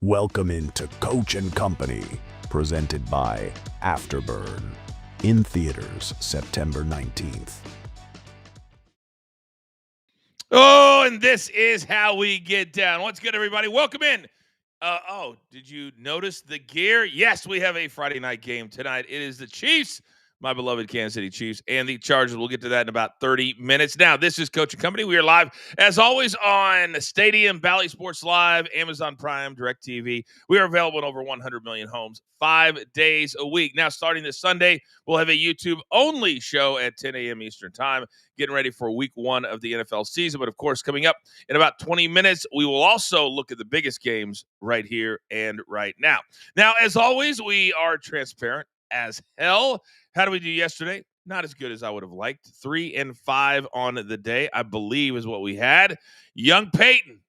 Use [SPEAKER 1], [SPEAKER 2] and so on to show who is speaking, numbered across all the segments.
[SPEAKER 1] Welcome into Coach and Company, presented by Afterburn, in theaters September 19th.
[SPEAKER 2] Oh, and this is how we get down. What's good, everybody? Welcome in. Did you notice the gear? Yes, we have a Friday night game tonight. It is the Chiefs, my beloved Kansas City Chiefs, and the Chargers. We'll get to that in about 30 minutes. Now, this is Coach and Company. We are live, as always, on Stadium, Bally Sports Live, Amazon Prime, DirecTV. We are available in over 100 million homes 5 days a week. Now, starting this Sunday, we'll have a YouTube-only show at 10 a.m. Eastern Time, getting ready for week 1 of the NFL season. But, of course, coming up in about 20 minutes, we will also look at the biggest games right here and right now. Now, as always, we are transparent as hell. How did we do yesterday? Not as good as I would have liked. 3-5 on the day, I believe, is what we had. Young Peyton,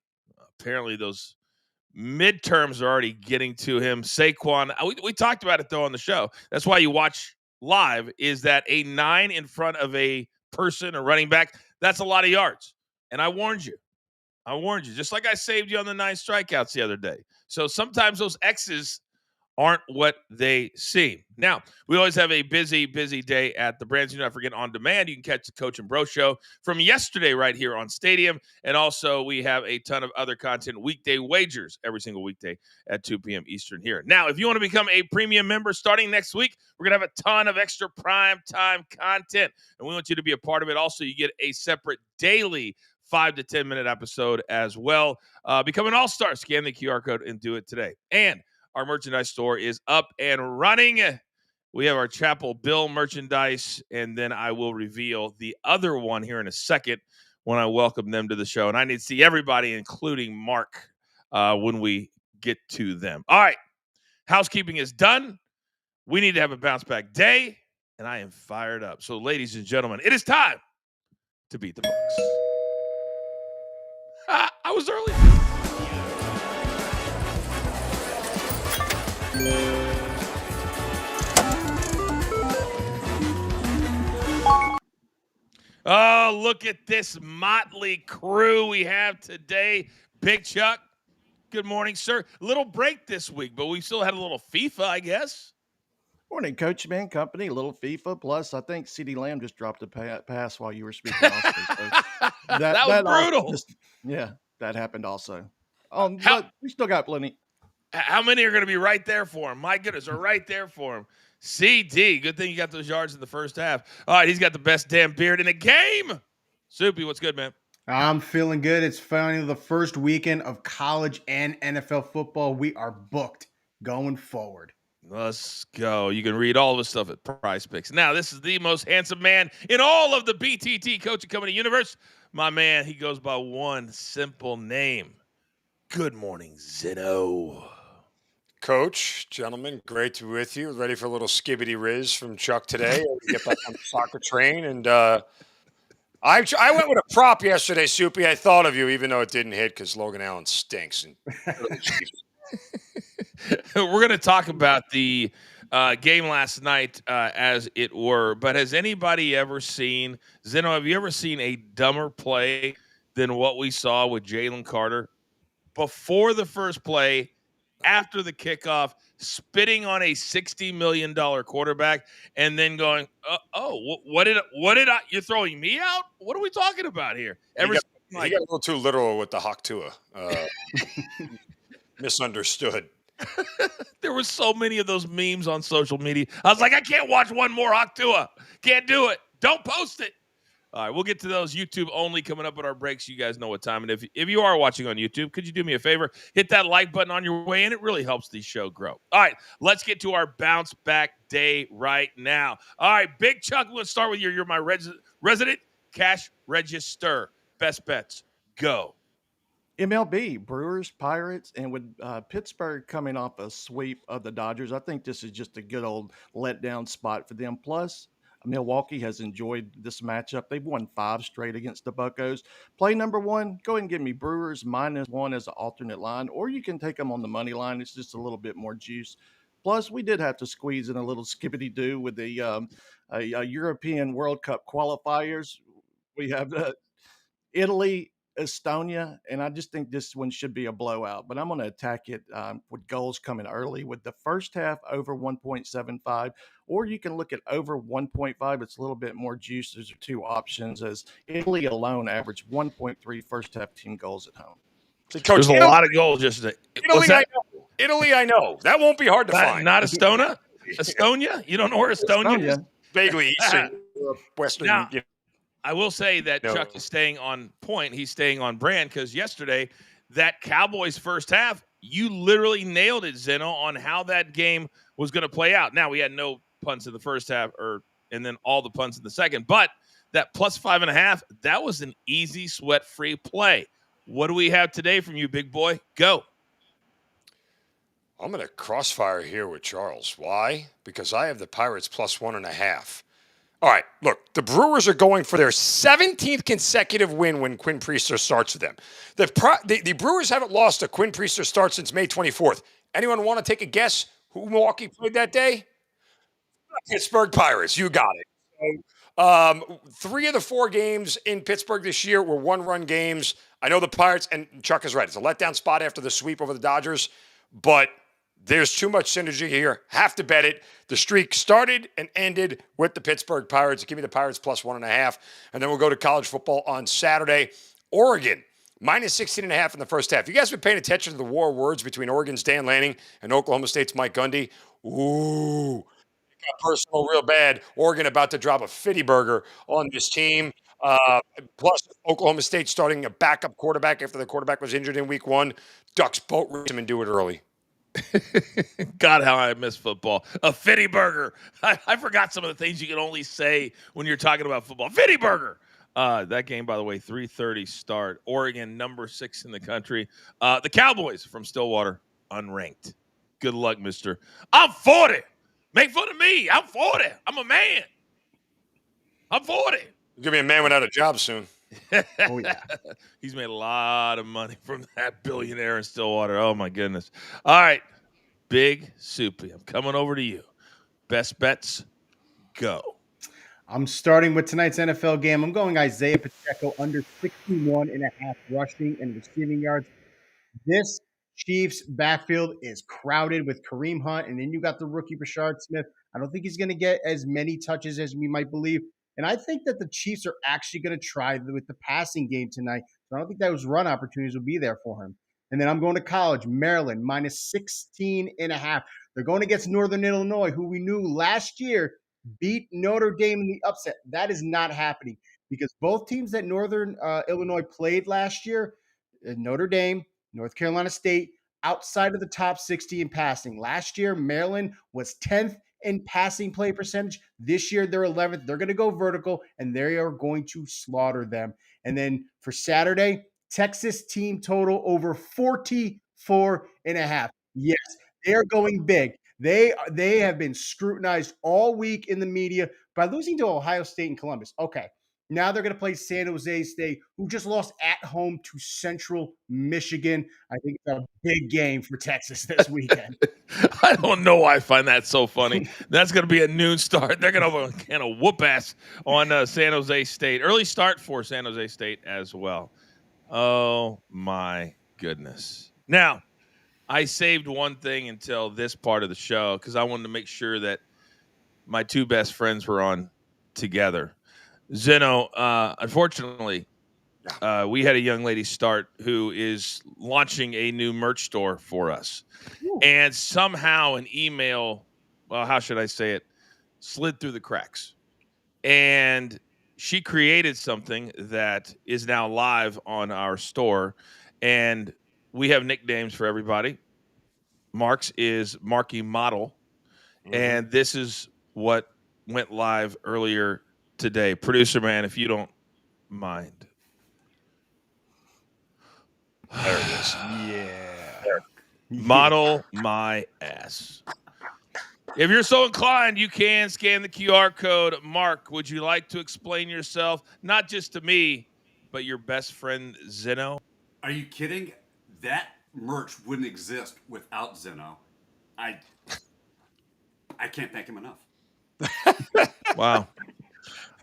[SPEAKER 2] apparently those midterms are already getting to him. Saquon, we talked about it, though, on the show. That's why you watch live, is that a 9 in front of a person, a running back, that's a lot of yards. And I warned you, just like I saved you on the 9 strikeouts the other day. So sometimes those X's aren't what they seem. Now, we always have a busy day at the Brands. Do not forget, on demand, you can catch the Coach and Bro Show from yesterday right here on Stadium. And also, we have a ton of other content, weekday wagers, every single weekday at 2 p.m. Eastern here. Now, if you want to become a premium member starting next week, we're going to have a ton of extra prime time content, and we want you to be a part of it. Also, you get a separate daily 5 to 10 minute episode as well. Become an all-star. Scan the QR code and do it today. And our merchandise store is up and running. We have our Chapel Bill merchandise, and then I will reveal the other one here in a second when I welcome them to the show. And I need to see everybody, including Mark, when we get to them. All right. Housekeeping is done. We need to have a bounce-back day, and I am fired up. So, ladies and gentlemen, it is time to beat the books. I was early. Oh, look at this motley crew we have today. Big Chuck, good morning, sir. Little break this week, but we still had a little FIFA, I guess.
[SPEAKER 3] Morning, Coachman Company, a little FIFA. Plus, I think CeeDee Lamb just dropped a pass while you were speaking. Also, so
[SPEAKER 2] that was brutal.
[SPEAKER 3] That happened also. But we still got plenty.
[SPEAKER 2] How many are going to be right there for him? My goodness, are right there for him. CD, good thing you got those yards in the first half. All right, he's got the best damn beard in the game. Soupy, what's good, man?
[SPEAKER 4] I'm feeling good. It's finally the first weekend of college and NFL football. We are booked going forward.
[SPEAKER 2] Let's go. You can read all of his stuff at Prize Picks. Now, this is the most handsome man in all of the BTT Coach and Company universe. My man, he goes by one simple name. Good morning, Zeno.
[SPEAKER 5] Coach, gentlemen, great to be with you. Ready for a little skibbity riz from Chuck today. Get back on the soccer train. And I went with a prop yesterday, Soupy. I thought of you, even though it didn't hit because Logan Allen stinks. And
[SPEAKER 2] we're going to talk about the game last night, as it were. But has anybody ever seen, Zeno, have you ever seen a dumber play than what we saw with Jalen Carter? Before the first play, after the kickoff, spitting on a $60 million quarterback, and then going, what did I, you're throwing me out? What are we talking about here?
[SPEAKER 5] He got a little too literal with the Hawk Tua. Misunderstood.
[SPEAKER 2] There were so many of those memes on social media. I was like, I can't watch one more Hawk Tua. Can't do it. Don't post it. All right, we'll get to those YouTube only coming up at our breaks. You guys know what time. And if you are watching on YouTube, could you do me a favor? Hit that like button on your way in. It really helps the show grow. All right, let's get to our bounce back day right now. All right, Big Chuck, let's start with you're my resident cash register. Best bets, go.
[SPEAKER 3] MLB, Brewers, Pirates, and with Pittsburgh coming off a sweep of the Dodgers, I think this is just a good old letdown spot for them. Plus, Milwaukee has enjoyed this matchup. They've won 5 straight against the Buccos. Play number 1, go ahead and give me Brewers -1 as an alternate line, or you can take them on the money line. It's just a little bit more juice. Plus, we did have to squeeze in a little skippity-doo with the European World Cup qualifiers. We have Italy Estonia, and I just think this one should be a blowout. But I'm going to attack it with goals coming early with the first half over 1.75, or you can look at over 1.5. It's a little bit more juice. Those are two options, as Italy alone averaged 1.3 first half team goals at home.
[SPEAKER 5] See, Coach,
[SPEAKER 2] There's a lot of goals yesterday.
[SPEAKER 5] Italy, I know. Italy, I know. That won't be hard to find.
[SPEAKER 2] Not Estonia? Estonia? You don't know where Estonia is?
[SPEAKER 5] Vaguely Eastern Europe, Western.
[SPEAKER 2] Now, I will say that Chuck is staying on point. He's staying on brand because yesterday, that Cowboys first half, you literally nailed it, Zeno, on how that game was going to play out. Now, we had no punts in the first half, and then all the punts in the second. But that plus 5.5, that was an easy, sweat-free play. What do we have today from you, big boy? Go.
[SPEAKER 5] I'm going to crossfire here with Charles. Why? Because I have the Pirates plus 1.5. All right, look, the Brewers are going for their 17th consecutive win when Quinn Priester starts with them. The Brewers haven't lost a Quinn Priester start since May 24th. Anyone want to take a guess who Milwaukee played that day? Pittsburgh Pirates. You got it. So, 3 of the 4 games in Pittsburgh this year were one-run games. I know the Pirates, and Chuck is right, it's a letdown spot after the sweep over the Dodgers, but there's too much synergy here. Have to bet it. The streak started and ended with the Pittsburgh Pirates. Give me the Pirates plus 1.5. And then we'll go to college football on Saturday. Oregon, minus 16.5 in the first half. You guys been paying attention to the war words between Oregon's Dan Lanning and Oklahoma State's Mike Gundy? Ooh, it got personal real bad. Oregon about to drop a fitty burger on this team. Plus, Oklahoma State starting a backup quarterback after the quarterback was injured in week 1. Ducks boat race him and do it early.
[SPEAKER 2] God, how I miss football. A fitty burger. I forgot some of the things you can only say when you're talking about football. Fitty burger. That game, by the way, 3:30 start. Oregon, number 6 in the country. The Cowboys from Stillwater, unranked. Good luck, mister. I'm 40. Make fun of me. I'm 40. I'm a man. I'm 40.
[SPEAKER 5] You're going to be a man without a job soon.
[SPEAKER 3] Oh, yeah.
[SPEAKER 2] He's made a lot of money from that billionaire in Stillwater. Oh, my goodness. All right. Big Soupy, I'm coming over to you. Best bets, go.
[SPEAKER 4] I'm starting with tonight's NFL game. I'm going Isaiah Pacheco under 61.5 rushing and receiving yards. This Chiefs backfield is crowded with Kareem Hunt, and then you got the rookie Rashard Smith. I don't think he's going to get as many touches as we might believe. And I think that the Chiefs are actually going to try with the passing game tonight. So I don't think those run opportunities will be there for him. And then I'm going to college, Maryland, minus 16.5. They're going against Northern Illinois, who we knew last year beat Notre Dame in the upset. That is not happening because both teams that Northern Illinois played last year, Notre Dame, North Carolina State, outside of the top 60 in passing. Last year, Maryland was 10th in passing play percentage. This year, they're 11th. They're going to go vertical, and they are going to slaughter them. And then for Saturday, Texas team total over 44.5. Yes, they're going big. They have been scrutinized all week in the media by losing to Ohio State and Columbus. Okay, now they're going to play San Jose State, who just lost at home to Central Michigan. I think it's a big game for Texas this weekend.
[SPEAKER 2] I don't know why I find that so funny. That's going to be a noon start. They're going to kind of whoop ass on San Jose State. Early start for San Jose State as well. Oh, my goodness. Now, I saved one thing until this part of the show because I wanted to make sure that my 2 best friends were on together. Zeno, unfortunately, we had a young lady start who is launching a new merch store for us. Ooh. And somehow an email, well, how should I say it, slid through the cracks. And she created something that is now live on our store, and we have nicknames for everybody. Mark's is Marky Model, and this is what went live earlier today. Producer man, if you don't mind.
[SPEAKER 5] There it is.
[SPEAKER 4] Yeah.
[SPEAKER 2] Model my ass. If you're so inclined, you can scan the QR code. Mark, would you like to explain yourself, not just to me, but your best friend, Zeno?
[SPEAKER 6] Are you kidding? That merch wouldn't exist without Zeno. I can't thank him enough.
[SPEAKER 2] Wow.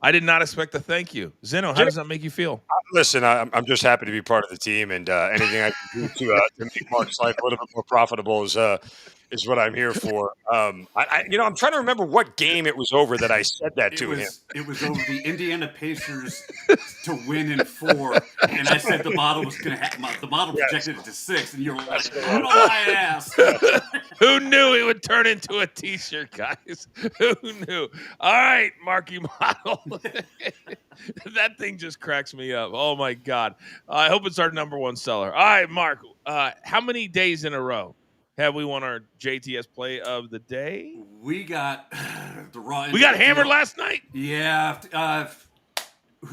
[SPEAKER 2] I did not expect a thank you. Zeno, how does that make you feel?
[SPEAKER 5] Listen, I'm just happy to be part of the team, and anything I can do to make Mark's life a little bit more profitable is what I'm here for. I'm trying to remember what game it was over that I said that to him.
[SPEAKER 6] It was over the Indiana Pacers to win in 4, and I said the model was going to happen. The model projected it to 6, and you're like, "Oh my ass!"
[SPEAKER 2] Who knew it would turn into a T-shirt, guys? Who knew? All right, Marky Model. That thing just cracks me up. Oh my God! I hope it's our #1 seller. All right, Mark. How many days in a row have we won our JTS play of the day?
[SPEAKER 6] We got the raw.
[SPEAKER 2] We got hammered last night.
[SPEAKER 6] Yeah.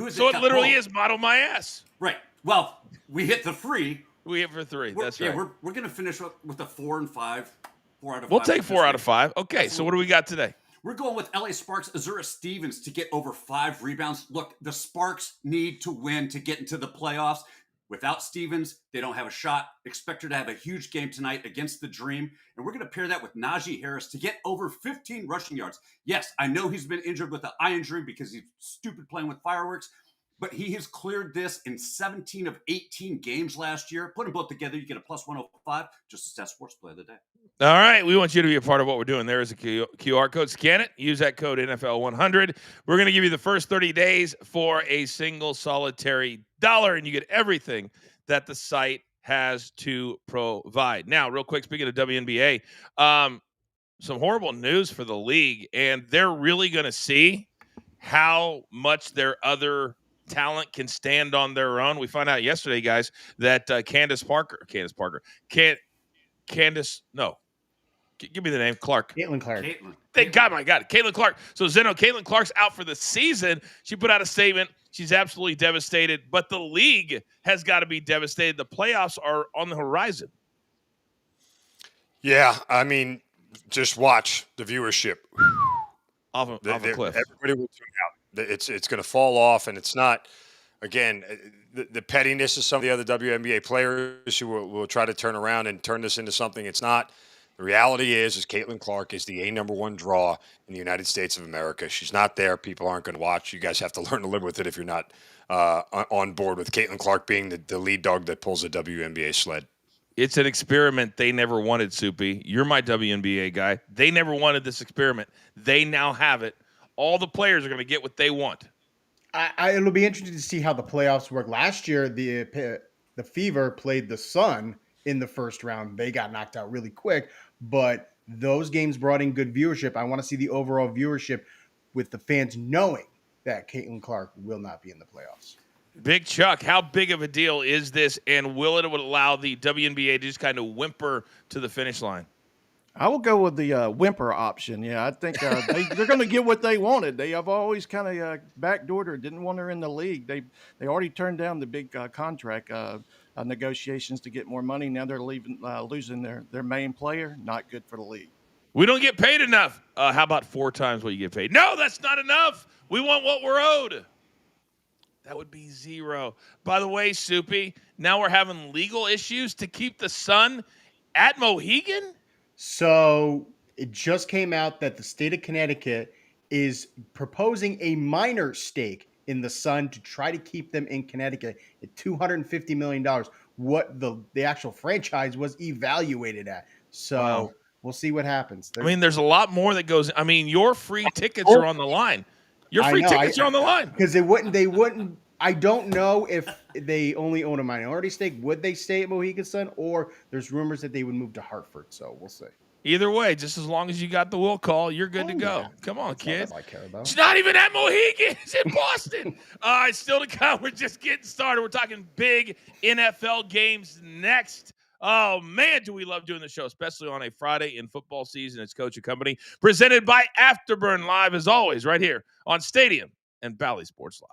[SPEAKER 2] So it literally is model my ass.
[SPEAKER 6] Right. Well, we hit the 3.
[SPEAKER 2] We hit for 3. That's right.
[SPEAKER 6] Yeah, we're gonna finish with a 4 and 5. 4 out of 5.
[SPEAKER 2] We'll take 4 out of 5. Okay. So what do we got today?
[SPEAKER 6] We're going with LA Sparks Azura Stevens to get over 5 rebounds. Look, the Sparks need to win to get into the playoffs. Without Stevens, they don't have a shot. Expect her to have a huge game tonight against the Dream. And we're going to pair that with Najee Harris to get over 15 rushing yards. Yes, I know he's been injured with an eye injury because he's stupid playing with fireworks, but he has cleared this in 17 of 18 games last year. Put them both together, you get a plus 105. Just a stat sports play of the day.
[SPEAKER 2] All right, we want you to be a part of what we're doing. There is a QR code. Scan it. Use that code NFL100. We're going to give you the first 30 days for a single solitary dollar, and you get everything that the site has to provide. Now, real quick, speaking of WNBA, some horrible news for the league, and they're really going to see how much their other talent can stand on their own. We found out yesterday, guys, that Caitlin Clark. Give me the name.
[SPEAKER 4] Caitlin Clark.
[SPEAKER 2] Thank God, my God. Caitlin Clark. So, Zeno, Caitlin Clark's out for the season. She put out a statement. She's absolutely devastated, but the league has got to be devastated. The playoffs are on the horizon.
[SPEAKER 5] Yeah, I mean, just watch the viewership.
[SPEAKER 2] Off a cliff.
[SPEAKER 5] Everybody will tune out. It's going to fall off, and it's not, again, the pettiness of some of the other WNBA players who will try to turn around and turn this into something it's not. The reality is Caitlin Clark is the #1 draw in the United States of America. She's not there. People aren't going to watch. You guys have to learn to live with it if you're not on board with Caitlin Clark being the lead dog that pulls the WNBA sled.
[SPEAKER 2] It's an experiment they never wanted, Soupy. You're my WNBA guy. They never wanted this experiment. They now have it. All the players are going to get what they want.
[SPEAKER 4] It'll be interesting to see how the playoffs work. Last year, the Fever played the Sun in the first round. They got knocked out really quick, but those games brought in good viewership. I want to see the overall viewership with the fans knowing that Caitlin Clark will not be in the playoffs.
[SPEAKER 2] Big Chuck, how big of a deal is this, and will it allow the WNBA to just kind of whimper to the finish line?
[SPEAKER 3] I will go with the whimper option. Yeah, I think they're going to get what they wanted. They have always kind of backdoored her, didn't want her in the league. They already turned down the big contract negotiations to get more money. Now they're losing their main player. Not good for the league.
[SPEAKER 2] We don't get paid enough. How about 4 times what you get paid? No, that's not enough. We want what we're owed. That would be 0. By the way, Soupy, now we're having legal issues to keep the Sun at Mohegan?
[SPEAKER 4] So it just came out that the state of Connecticut is proposing a minor stake in the Sun to try to keep them in Connecticut at $250 million, what the actual franchise was evaluated at. So We'll see what happens.
[SPEAKER 2] There's a lot more that goes. Your free tickets are on the line. Your free tickets are on the line.
[SPEAKER 4] Because they wouldn't. I don't know if they only own a minority stake. Would they stay at Mohegan Sun, or there's rumors that they would move to Hartford? So we'll see.
[SPEAKER 2] Either way, just as long as you got the will call, you're good to go. Yeah. Come on, kid.
[SPEAKER 4] I care about.
[SPEAKER 2] It's not even at Mohegan. It's in Boston. All right, still to come. We're just getting started. We're talking big NFL games next. Oh, man, do we love doing the show, especially on a Friday in football season. It's Coach and Company, presented by Afterburn, live as always, right here on Stadium and Bally Sports Live.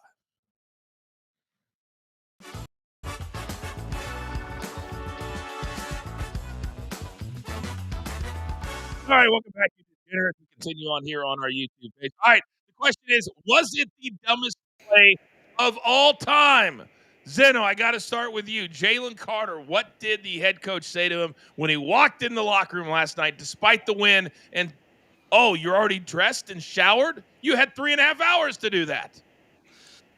[SPEAKER 2] All right, welcome back to dinner. We continue on here on our YouTube page. All right, the question is, was it the dumbest play of all time? Zeno, I got to start with you. Jalen Carter, what did the head coach say to him when he walked in the locker room last night, despite the win, and Oh, you're already dressed and showered? You had 3.5 hours to do that.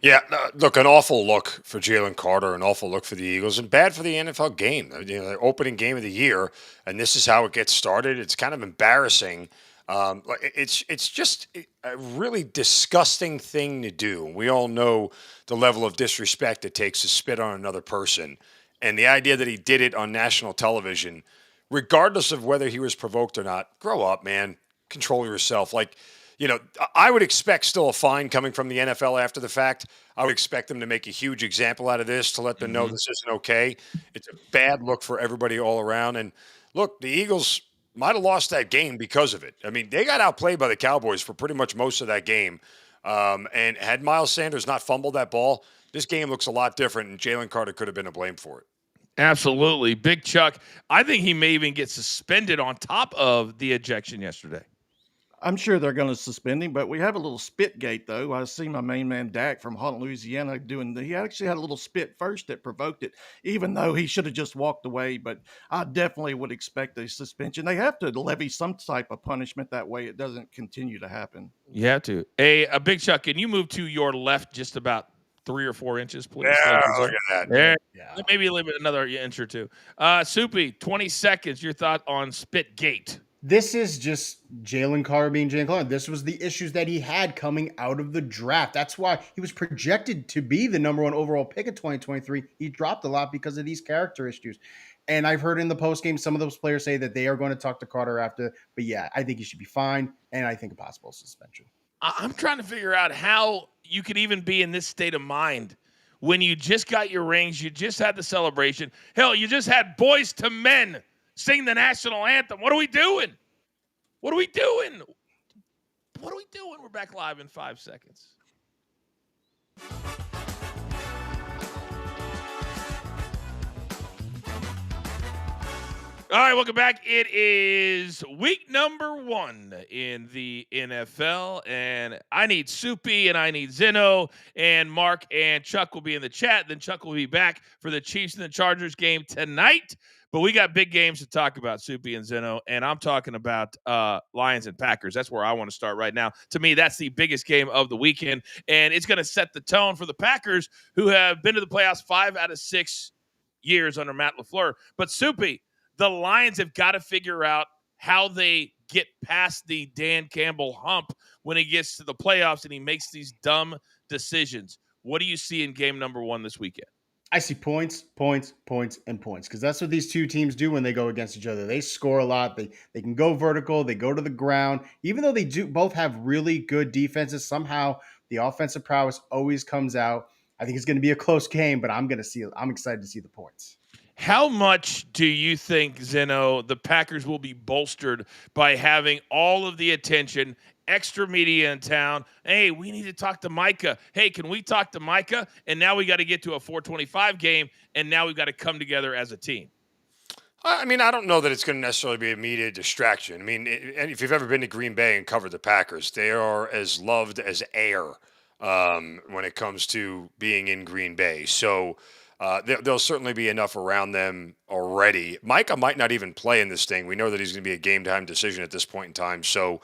[SPEAKER 5] Yeah, look, an awful look for Jalen Carter, an awful look for the Eagles, and bad for the NFL game. The opening game of the year, and this is how it gets started. It's kind of embarrassing. It's just a really disgusting thing to do. We all know the level of disrespect it takes to spit on another person, and the idea that he did it on national television, regardless of whether he was provoked or not. Grow up, man. Control yourself. I would expect still a fine coming from the NFL after the fact. I would expect them to make a huge example out of this to let them know this isn't okay. It's a bad look for everybody all around. And look, the Eagles might have lost that game because of it. I mean, they got outplayed by the Cowboys for pretty much most of that game. And had Miles Sanders not fumbled that ball, this game looks a lot different, and Jalen Carter could have been to blame for it.
[SPEAKER 2] Absolutely. Big Chuck, I think he may even get suspended on top of the ejection yesterday.
[SPEAKER 3] I'm sure they're going to suspend him, but we have a little Spitgate, though. I see my main man Dak from Haughton, Louisiana, he actually had a little spit first that provoked it, even though he should have just walked away. But I definitely would expect a suspension. They have to levy some type of punishment. That way it doesn't continue to happen.
[SPEAKER 2] You have to. A Big Chuck, can you move to your left just about 3 or 4 inches, please?
[SPEAKER 5] Yeah, look at that.
[SPEAKER 2] There. Yeah. Maybe a little bit, another inch or two. Soupy, 20 seconds. Your thought on Spitgate.
[SPEAKER 4] This is just Jalen Carter being Jalen Carter. This was the issues that he had coming out of the draft. That's why he was projected to be the number 1 overall pick in 2023. He dropped a lot because of these character issues. And I've heard in the postgame some of those players say that they are going to talk to Carter after. But yeah, I think he should be fined, and I think a possible suspension.
[SPEAKER 2] I'm trying to figure out how you could even be in this state of mind when you just got your rings, you just had the celebration. Hell, you just had Boys to Men sing the national anthem. What are we doing? What are we doing? What are we doing? We're back live in 5 seconds. All right, welcome back. It is week number 1 in the NFL, and I need Soupy, and I need Zeno, and Mark and Chuck will be in the chat. Then Chuck will be back for the Chiefs and the Chargers game tonight. But we got big games to talk about, Soupy and Zeno, and I'm talking about Lions and Packers. That's where I want to start right now. To me, that's the biggest game of the weekend, and it's going to set the tone for the Packers, who have been to the playoffs 5 out of 6 years under Matt LaFleur. But Soupy, the Lions have got to figure out how they get past the Dan Campbell hump when he gets to the playoffs and he makes these dumb decisions. What do you see in game number 1 this weekend?
[SPEAKER 4] I see points, and points, because that's what these two teams do when they go against each other. They score a lot. They can go vertical. They go to the ground. Even though they do both have really good defenses, somehow the offensive prowess always comes out. I think it's going to be a close game, but I'm excited to see the points.
[SPEAKER 2] How much do you think, Zeno, the Packers will be bolstered by having all of the attention, extra media in town? Hey, we need to talk to Micah. Hey, can we talk to Micah? And now we got to get to a 425 game, and now we've got to come together as a team.
[SPEAKER 5] I mean, I don't know that it's going to necessarily be a media distraction. I mean, if you've ever been to Green Bay and covered the Packers, they are as loved as air when it comes to being in Green Bay. So there'll certainly be enough around them already. Micah might not even play in this thing. We know that he's going to be a game-time decision at this point in time. So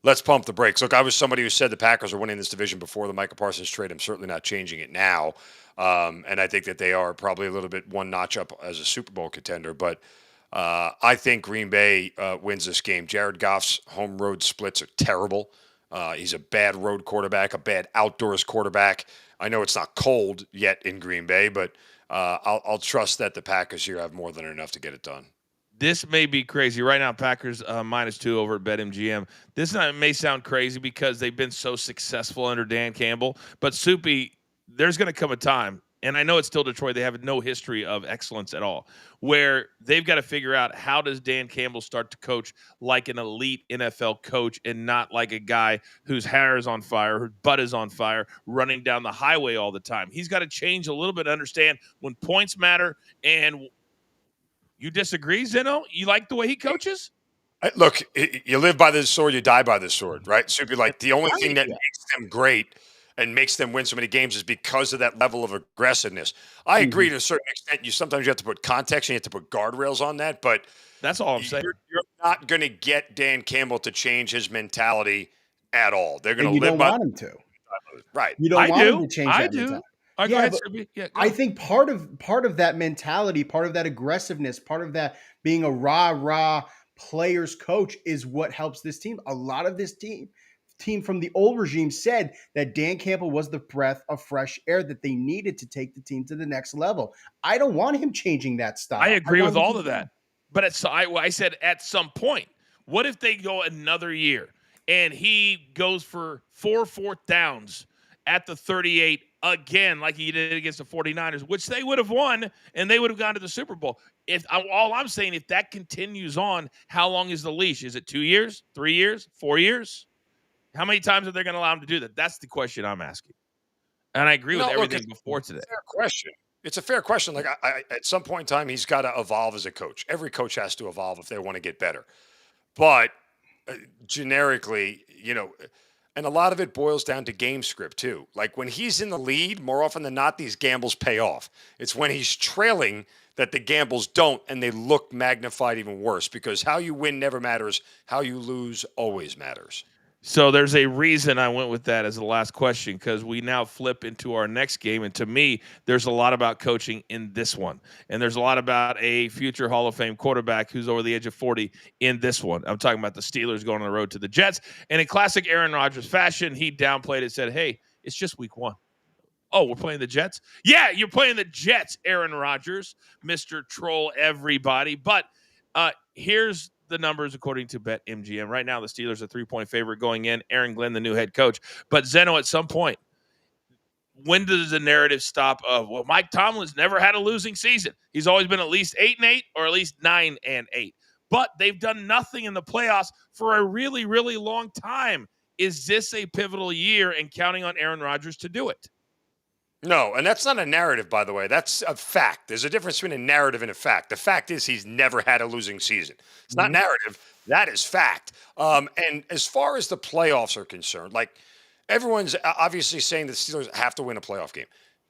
[SPEAKER 5] let's pump the brakes. Look, I was somebody who said the Packers are winning this division before the Micah Parsons trade. I'm certainly not changing it now. And I think that they are probably a little bit one notch up as a Super Bowl contender. But I think Green Bay wins this game. Jared Goff's home road splits are terrible. He's a bad road quarterback, a bad outdoors quarterback. I know it's not cold yet in Green Bay, but I'll trust that the Packers here have more than enough to get it done.
[SPEAKER 2] This may be crazy. Right now, Packers -2 over at BetMGM. This may sound crazy because they've been so successful under Dan Campbell. But, Soupy, there's going to come a time, and I know it's still Detroit, they have no history of excellence at all, where they've got to figure out how does Dan Campbell start to coach like an elite NFL coach and not like a guy whose hair is on fire, whose butt is on fire, running down the highway all the time. He's got to change a little bit, understand when points matter. And you disagree, Zeno? You like the way he coaches?
[SPEAKER 5] Look, you live by the sword, you die by the sword, right? So you'd be like, the only thing that makes them great and makes them win so many games is because of that level of aggressiveness. I agree to a certain extent. Sometimes you have to put context and you have to put guardrails on that, but
[SPEAKER 2] that's all I'm saying.
[SPEAKER 5] not going to get Dan Campbell to change his mentality at all. They're going
[SPEAKER 4] And
[SPEAKER 5] to
[SPEAKER 4] you
[SPEAKER 5] live
[SPEAKER 4] don't
[SPEAKER 5] by
[SPEAKER 4] want him to.
[SPEAKER 5] right.
[SPEAKER 4] You don't
[SPEAKER 2] I
[SPEAKER 4] want him
[SPEAKER 2] do.
[SPEAKER 4] to change
[SPEAKER 2] I
[SPEAKER 4] that
[SPEAKER 2] do.
[SPEAKER 4] mentality.
[SPEAKER 2] All right, go
[SPEAKER 4] Yeah,
[SPEAKER 2] ahead,
[SPEAKER 4] but
[SPEAKER 2] Snoopy. Yeah, go.
[SPEAKER 4] I think part of that mentality, part of that aggressiveness, part of that being a rah players coach is what helps this team. A lot of this team from the old regime said that Dan Campbell was the breath of fresh air that they needed to take the team to the next level. I don't want him changing that style.
[SPEAKER 2] I agree
[SPEAKER 4] want
[SPEAKER 2] with
[SPEAKER 4] him
[SPEAKER 2] all
[SPEAKER 4] to
[SPEAKER 2] of
[SPEAKER 4] do
[SPEAKER 2] that. But I said at some point, what if they go another year and he goes for 4 fourth downs at the 38 again, like he did against the 49ers, which they would have won and they would have gone to the Super Bowl. All I'm saying, if that continues on, how long is the leash? Is it 2 years, 3 years, 4 years? How many times are they going to allow him to do that? That's the question I'm asking. And I agree with everything before today.
[SPEAKER 5] Fair question. It's a fair question. Like I at some point in time, he's got to evolve as a coach. Every coach has to evolve if they want to get better. But generically, and a lot of it boils down to game script too. Like when he's in the lead, more often than not, these gambles pay off. It's when he's trailing that the gambles don't, and they look magnified even worse, because how you win never matters. How you lose always matters.
[SPEAKER 2] So there's a reason I went with that as the last question, because we now flip into our next game. And to me, there's a lot about coaching in this one. And there's a lot about a future Hall of Fame quarterback who's over the age of 40 in this one. I'm talking about the Steelers going on the road to the Jets. And in classic Aaron Rodgers fashion, he downplayed it, said, hey, it's just week 1. Oh, we're playing the Jets? Yeah, you're playing the Jets, Aaron Rodgers, Mr. Troll everybody. But here's the numbers according to BetMGM. Right now, the Steelers are 3-point favorite going in. Aaron Glenn, the new head coach. But Zeno, at some point, when does the narrative stop of, well, Mike Tomlin's never had a losing season. He's always been at least 8-8 or at least 9-8. But they've done nothing in the playoffs for a really, really long time. Is this a pivotal year and counting on Aaron Rodgers to do it?
[SPEAKER 5] No, and that's not a narrative, by the way. That's a fact. There's a difference between a narrative and a fact. The fact is he's never had a losing season. It's not narrative. That is fact. And as far as the playoffs are concerned, like everyone's obviously saying the Steelers have to win a playoff game.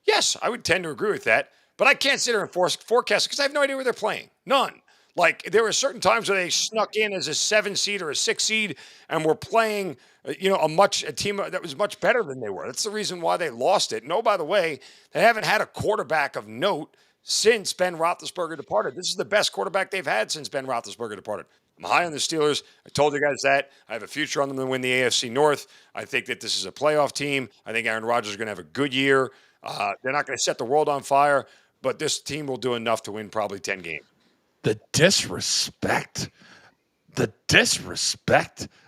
[SPEAKER 5] Yes, I would tend to agree with that, but I can't sit here and forecast because I have no idea where they're playing. None. Like there were certain times where they snuck in as a 7 seed or a 6 seed and were playing, a team that was much better than they were. That's the reason why they lost it. No, by the way, they haven't had a quarterback of note since Ben Roethlisberger departed. This is the best quarterback they've had since Ben Roethlisberger departed. I'm high on the Steelers. I told you guys that. I have a future on them to win the AFC North. I think that this is a playoff team. I think Aaron Rodgers is going to have a good year. They're not going to set the world on fire, but this team will do enough to win probably 10 games.
[SPEAKER 2] The disrespect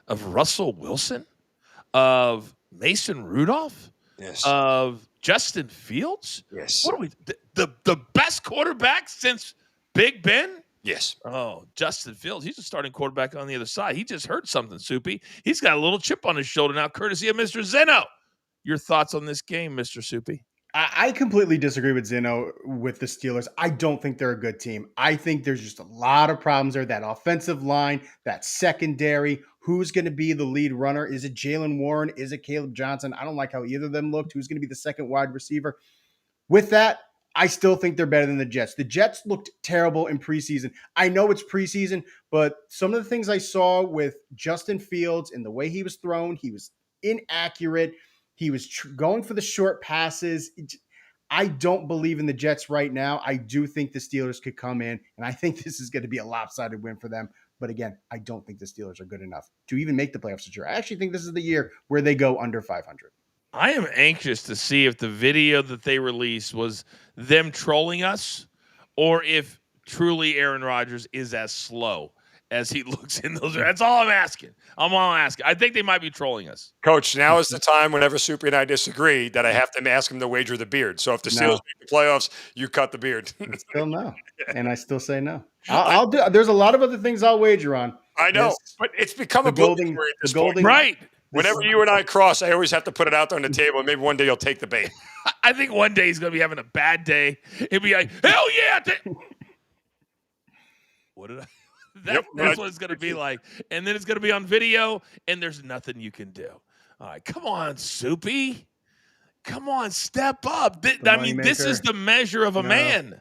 [SPEAKER 2] of Russell Wilson, of Mason Rudolph,
[SPEAKER 5] Yes.
[SPEAKER 2] of Justin Fields.
[SPEAKER 5] Yes.
[SPEAKER 2] What are we? The best quarterback since Big Ben?
[SPEAKER 5] Yes.
[SPEAKER 2] Oh, Justin Fields. He's a starting quarterback on the other side. He just heard something, Soupy. He's got a little chip on his shoulder now, courtesy of Mr. Zeno. Your thoughts on this game, Mr. Soupy?
[SPEAKER 4] I completely disagree with Zeno with the Steelers. I don't think they're a good team. I think there's just a lot of problems there. That offensive line, that secondary, who's going to be the lead runner? Is it Jalen Warren? Is it Caleb Johnson? I don't like how either of them looked. Who's going to be the second wide receiver? With that, I still think they're better than the Jets. The Jets looked terrible in preseason. I know it's preseason, but some of the things I saw with Justin Fields and the way he was thrown, he was inaccurate. He was going for the short passes. I don't believe in the Jets right now. I do think the Steelers could come in, and I think this is going to be a lopsided win for them. But again, I don't think the Steelers are good enough to even make the playoffs this year. I actually think this is the year where they go under 500.
[SPEAKER 2] I am anxious to see if the video that they released was them trolling us or if truly Aaron Rodgers is as slow as he looks in those. That's all I'm asking. I think they might be trolling us.
[SPEAKER 5] Coach, now is the time whenever Soupy and I disagree that I have to ask him to wager the beard. So if the Steelers make the playoffs, you cut the beard.
[SPEAKER 4] Still no. And I still say no. I'll do. There's a lot of other things I'll wager on.
[SPEAKER 5] I know, but it's become a golden
[SPEAKER 2] right.
[SPEAKER 5] Whenever you and I cross, I always have to put it out there on the table, and maybe one day you'll take the bait.
[SPEAKER 2] I think one day he's going to be having a bad day. He'll be like, hell yeah. What did I? That's what it's going to be like. And then it's going to be on video, and there's nothing you can do. All right, come on, Soupy. Come on, step up. This is the measure of a man.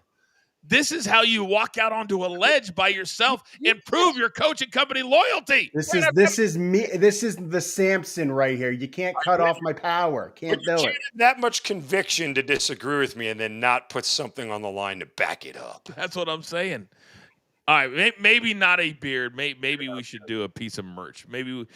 [SPEAKER 2] This is how you walk out onto a ledge by yourself and prove your coach and company loyalty.
[SPEAKER 4] This is me. This is the Samson right here. You can't cut off my power. Can't do it.
[SPEAKER 5] Have that much conviction to disagree with me and then not put something on the line to back it up.
[SPEAKER 2] That's what I'm saying. All right, maybe not a beard. Maybe we should do a piece of merch. Maybe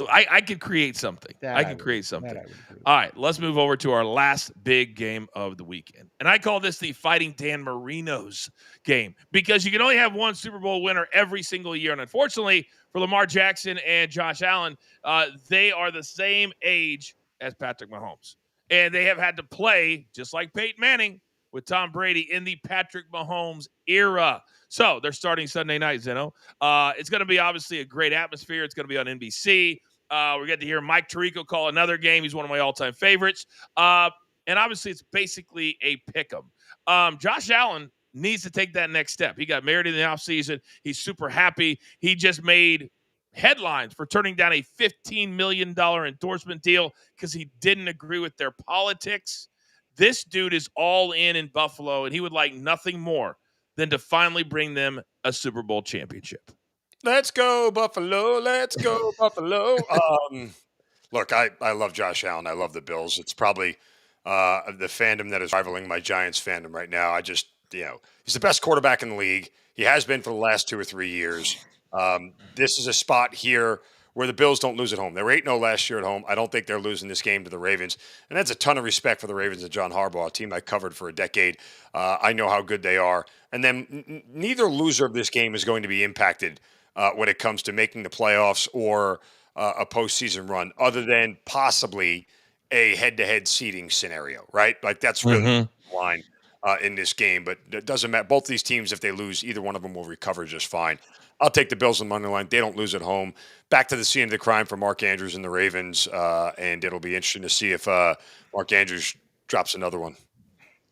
[SPEAKER 2] I could create something. I can create something. All right, let's move over to our last big game of the weekend. And I call this the Fighting Dan Marino's game because you can only have one Super Bowl winner every single year. And unfortunately for Lamar Jackson and Josh Allen, they are the same age as Patrick Mahomes. And they have had to play, just like Peyton Manning, with Tom Brady in the Patrick Mahomes era. So they're starting Sunday night, Zeno. It's going to be obviously a great atmosphere. It's going to be on NBC. We're getting to hear Mike Tirico call another game. He's one of my all-time favorites. And obviously it's basically a pick'em. Josh Allen needs to take that next step. He got married in the offseason. He's super happy. He just made headlines for turning down a $15 million endorsement deal because he didn't agree with their politics. This dude is all in Buffalo, and he would like nothing more than to finally bring them a Super Bowl championship.
[SPEAKER 5] Let's go, Buffalo. Let's go, Buffalo. Look, I love Josh Allen. I love the Bills. It's probably the fandom that is rivaling my Giants fandom right now. He's the best quarterback in the league. He has been for the last 2 or 3 years. This is a spot here where the Bills don't lose at home. They were 8-0 last year at home. I don't think they're losing this game to the Ravens. And that's a ton of respect for the Ravens and John Harbaugh, a team I covered for a decade. I know how good they are. And then neither loser of this game is going to be impacted when it comes to making the playoffs or a postseason run, other than possibly a head-to-head seeding scenario, right? Like that's really the line in this game. But it doesn't matter. Both these teams, if they lose, either one of them will recover just fine. I'll take the Bills on the money line. They don't lose at home. Back to the scene of the crime for Mark Andrews and the Ravens, and it'll be interesting to see if Mark Andrews drops another one.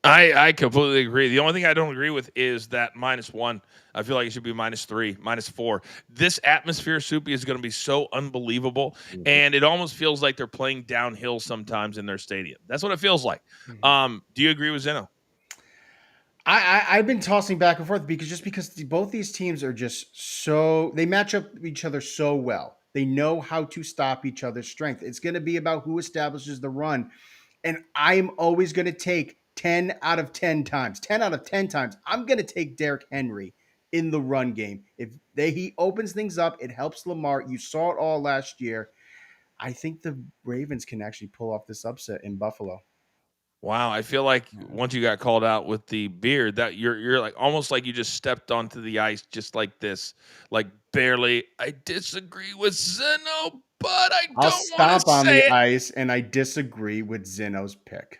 [SPEAKER 2] I completely agree. The only thing I don't agree with is that -1. I feel like it should be -3, -4. This atmosphere, Soupy, is going to be so unbelievable, and it almost feels like they're playing downhill sometimes in their stadium. That's what it feels like. Do you agree with Zeno?
[SPEAKER 4] I've been tossing back and forth because both these teams are just so – they match up each other so well. They know how to stop each other's strength. It's going to be about who establishes the run, and I'm always going to take 10 out of 10 times. 10 out of 10 times, I'm going to take Derrick Henry in the run game. If he opens things up, it helps Lamar. You saw it all last year. I think the Ravens can actually pull off this upset in Buffalo.
[SPEAKER 2] Wow, I feel like once you got called out with the beard, that you're like almost like you just stepped onto the ice just like this, like barely. I disagree with Zeno, but I'll
[SPEAKER 4] stomp on the ice, and I disagree with Zeno's pick.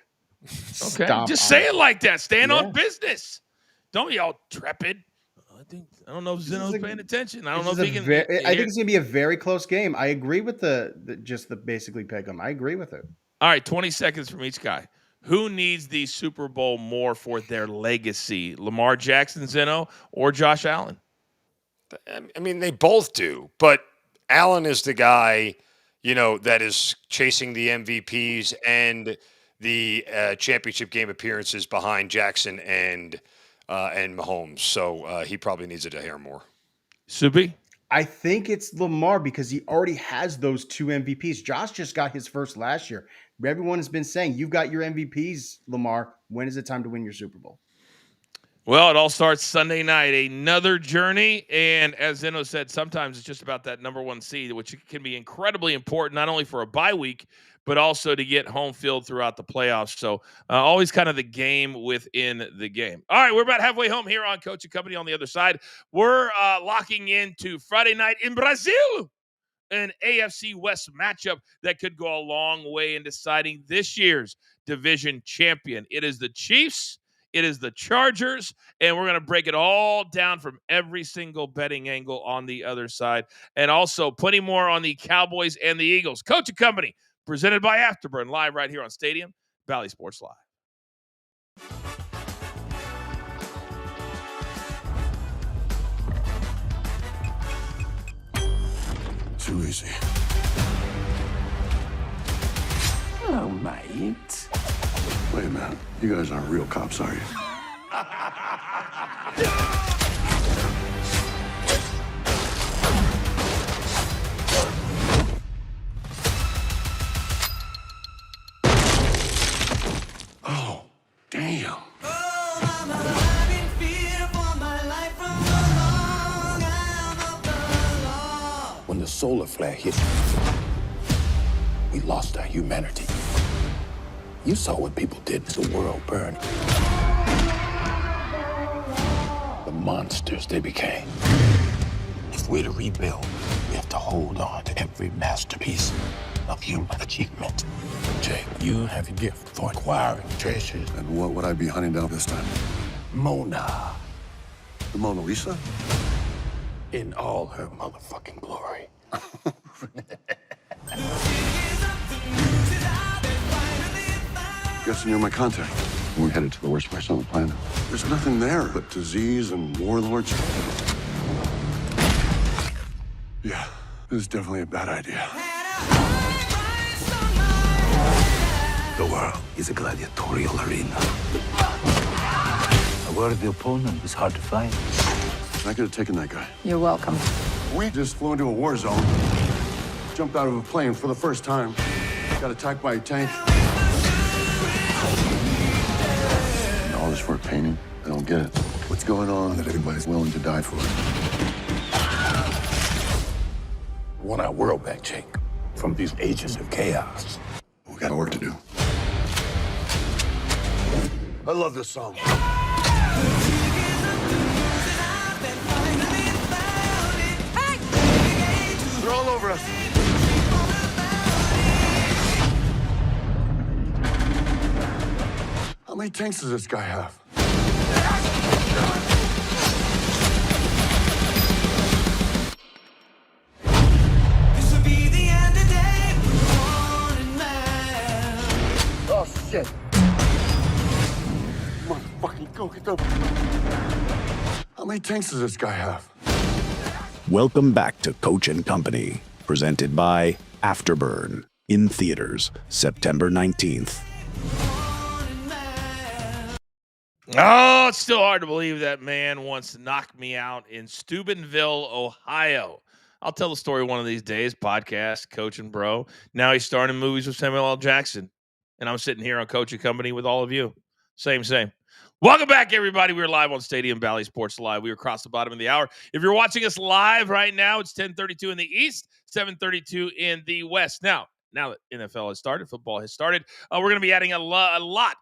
[SPEAKER 2] Okay, just say it like that. Stand on business. Don't be all trepid. I don't know if Zeno's paying attention. I don't know if he can.
[SPEAKER 4] I think it's going to be a very close game. I agree with the basically pick 'em. I agree with it.
[SPEAKER 2] All right, 20 seconds from each guy. Who needs the Super Bowl more for their legacy? Lamar Jackson, Zeno, or Josh Allen?
[SPEAKER 5] I mean, they both do, but Allen is the guy, that is chasing the MVPs and the championship game appearances behind Jackson and Mahomes. So he probably needs it a hair more.
[SPEAKER 2] Subi?
[SPEAKER 4] I think it's Lamar because he already has those 2 MVPs. Josh just got his first last year. Everyone has been saying, you've got your MVPs, Lamar. When is it time to win your Super Bowl?
[SPEAKER 2] Well, it all starts Sunday night. Another journey. And as Zeno said, sometimes it's just about that number 1 seed, which can be incredibly important, not only for a bye week, but also to get home field throughout the playoffs. So always kind of the game within the game. All right, we're about halfway home here on Coach and Company. On the other side, we're locking into Friday night in Brazil, an AFC West matchup that could go a long way in deciding this year's division champion. It is the Chiefs. It is the Chargers, and we're going to break it all down from every single betting angle on the other side, and also plenty more on the Cowboys and the Eagles. Coach and Company, presented by Afterburn, live right here on Stadium Valley Sports Live.
[SPEAKER 1] Too easy.
[SPEAKER 7] Hello, mate.
[SPEAKER 1] Wait a minute. You guys aren't real cops, are you?
[SPEAKER 7] Oh, damn. When the solar flare hit, we lost our humanity. You saw what people did to the world burn. The monsters they became. If we're to rebuild, we have to hold on to every masterpiece of human achievement. Jay, you have a gift for acquiring treasures.
[SPEAKER 8] And what would I be hunting down this time?
[SPEAKER 7] Mona,
[SPEAKER 8] The Mona Lisa?
[SPEAKER 7] in all her motherfucking glory.
[SPEAKER 8] Guessing you're my contact. We're headed to the worst place on the planet. There's nothing there but disease and warlords. Yeah, this is definitely a bad idea.
[SPEAKER 7] The world is a gladiatorial arena. A worthy opponent is hard to find.
[SPEAKER 8] I could have taken that guy.
[SPEAKER 9] You're welcome.
[SPEAKER 8] We just flew into a war zone. Jumped out of a plane for the first time. Got attacked by a tank. And all this for a painting? I don't get it. What's going on that everybody's willing to die for?
[SPEAKER 7] Want our world back, Jake, from these ages of chaos.
[SPEAKER 8] We got work to do. I love this song. They're all over us. How many tanks does this guy have? Oh, shit. Motherfucking go get them. How many tanks does this guy have?
[SPEAKER 1] Welcome back to Coach and Company, presented by Afterburn, in theaters September 19th.
[SPEAKER 2] Oh, it's still hard to believe that man once knocked me out in Steubenville, Ohio. I'll tell the story one of these days. Podcast, Coach and Bro. Now he's starring in movies with Samuel L. Jackson. And I'm sitting here on Coach and Company with all of you. Same. Welcome back, everybody. We're live on Stadium Valley Sports Live. We are across the bottom of the hour. If you're watching us live right now, it's 10:32 in the East, 7:32 in the West. Now that NFL has started, football has started, we're going to be adding a lot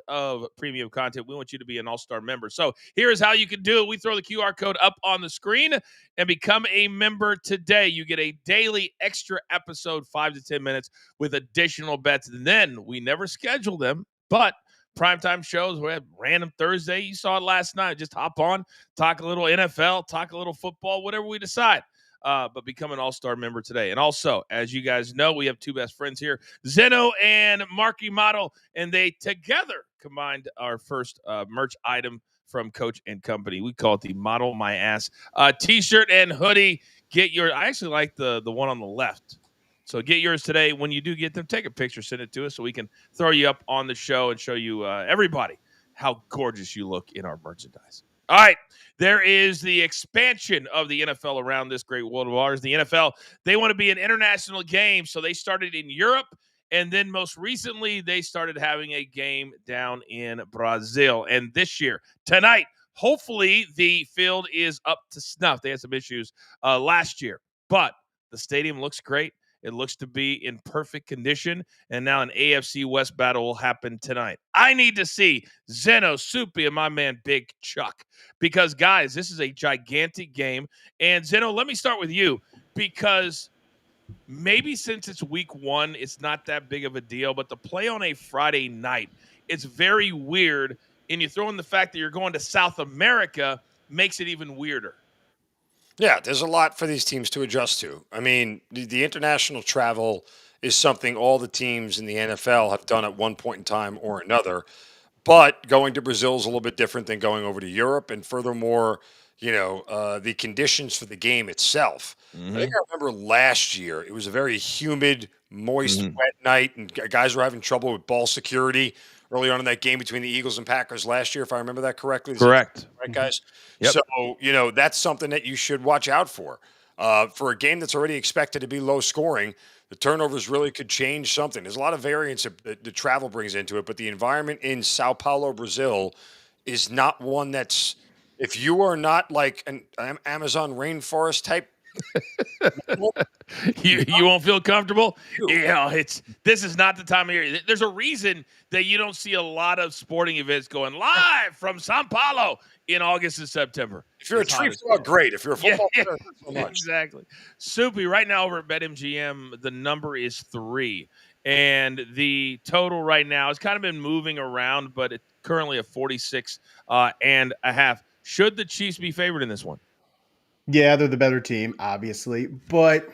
[SPEAKER 2] of premium content. We want you to be an all-star member. So here's how you can do it. We throw the QR code up on the screen and become a member today. You get a daily extra episode, 5 to 10 minutes, with additional bets. And then we never schedule them, but primetime shows. We have random Thursday. You saw it last night. Just hop on, talk a little NFL, talk a little football, whatever we decide. But become an all-star member today. And also, as you guys know, we have two best friends here, Zeno and Marky Model, and they together combined our first merch item from Coach and Company. We call it the Model My Ass t-shirt and hoodie. Get your. I actually like the one on the left. So get yours today. When you do get them, take a picture, send it to us so we can throw you up on the show and show you everybody how gorgeous you look in our merchandise. All right, there is the expansion of the NFL around this great world of ours. The NFL, they want to be an international game, so they started in Europe, and then most recently they started having a game down in Brazil. And this year, tonight, hopefully the field is up to snuff. They had some issues last year, but the stadium looks great. It looks to be in perfect condition, and now an AFC West battle will happen tonight. I need to see Zeno, Soupy, and my man Big Chuck because, guys, this is a gigantic game. And, Zeno, let me start with you because maybe since it's week one, it's not that big of a deal, but to play on a Friday night, it's very weird, and you throw in the fact that you're going to South America makes it even weirder.
[SPEAKER 5] Yeah, there's a lot for these teams to adjust to. I mean, the international travel is something all the teams in the NFL have done at one point in time or another. But going to Brazil is a little bit different than going over to Europe. And furthermore, the conditions for the game itself. I think I remember last year, it was a very humid, moist, wet night, and guys were having trouble with ball security early on in that game between the Eagles and Packers last year, if I remember that correctly.
[SPEAKER 2] Correct.
[SPEAKER 5] Right, guys?
[SPEAKER 2] Yep.
[SPEAKER 5] So, that's something that you should watch out for. For a game that's already expected to be low scoring, the turnovers really could change something. There's a lot of variance that the travel brings into it, but the environment in Sao Paulo, Brazil is not one that's, if you are not like an Amazon rainforest type,
[SPEAKER 2] you won't feel comfortable. This is not the time of year. There's a reason that you don't see a lot of sporting events going live from Sao Paulo in August and September.
[SPEAKER 5] If you're a tree frog, great. If you're a football player, so much.
[SPEAKER 2] Exactly. Soupy, right now over at BetMGM, the number is 3. And the total right now has kind of been moving around, but it's currently at 46 and a half. Should the Chiefs be favored in this one?
[SPEAKER 4] Yeah, they're the better team, obviously, but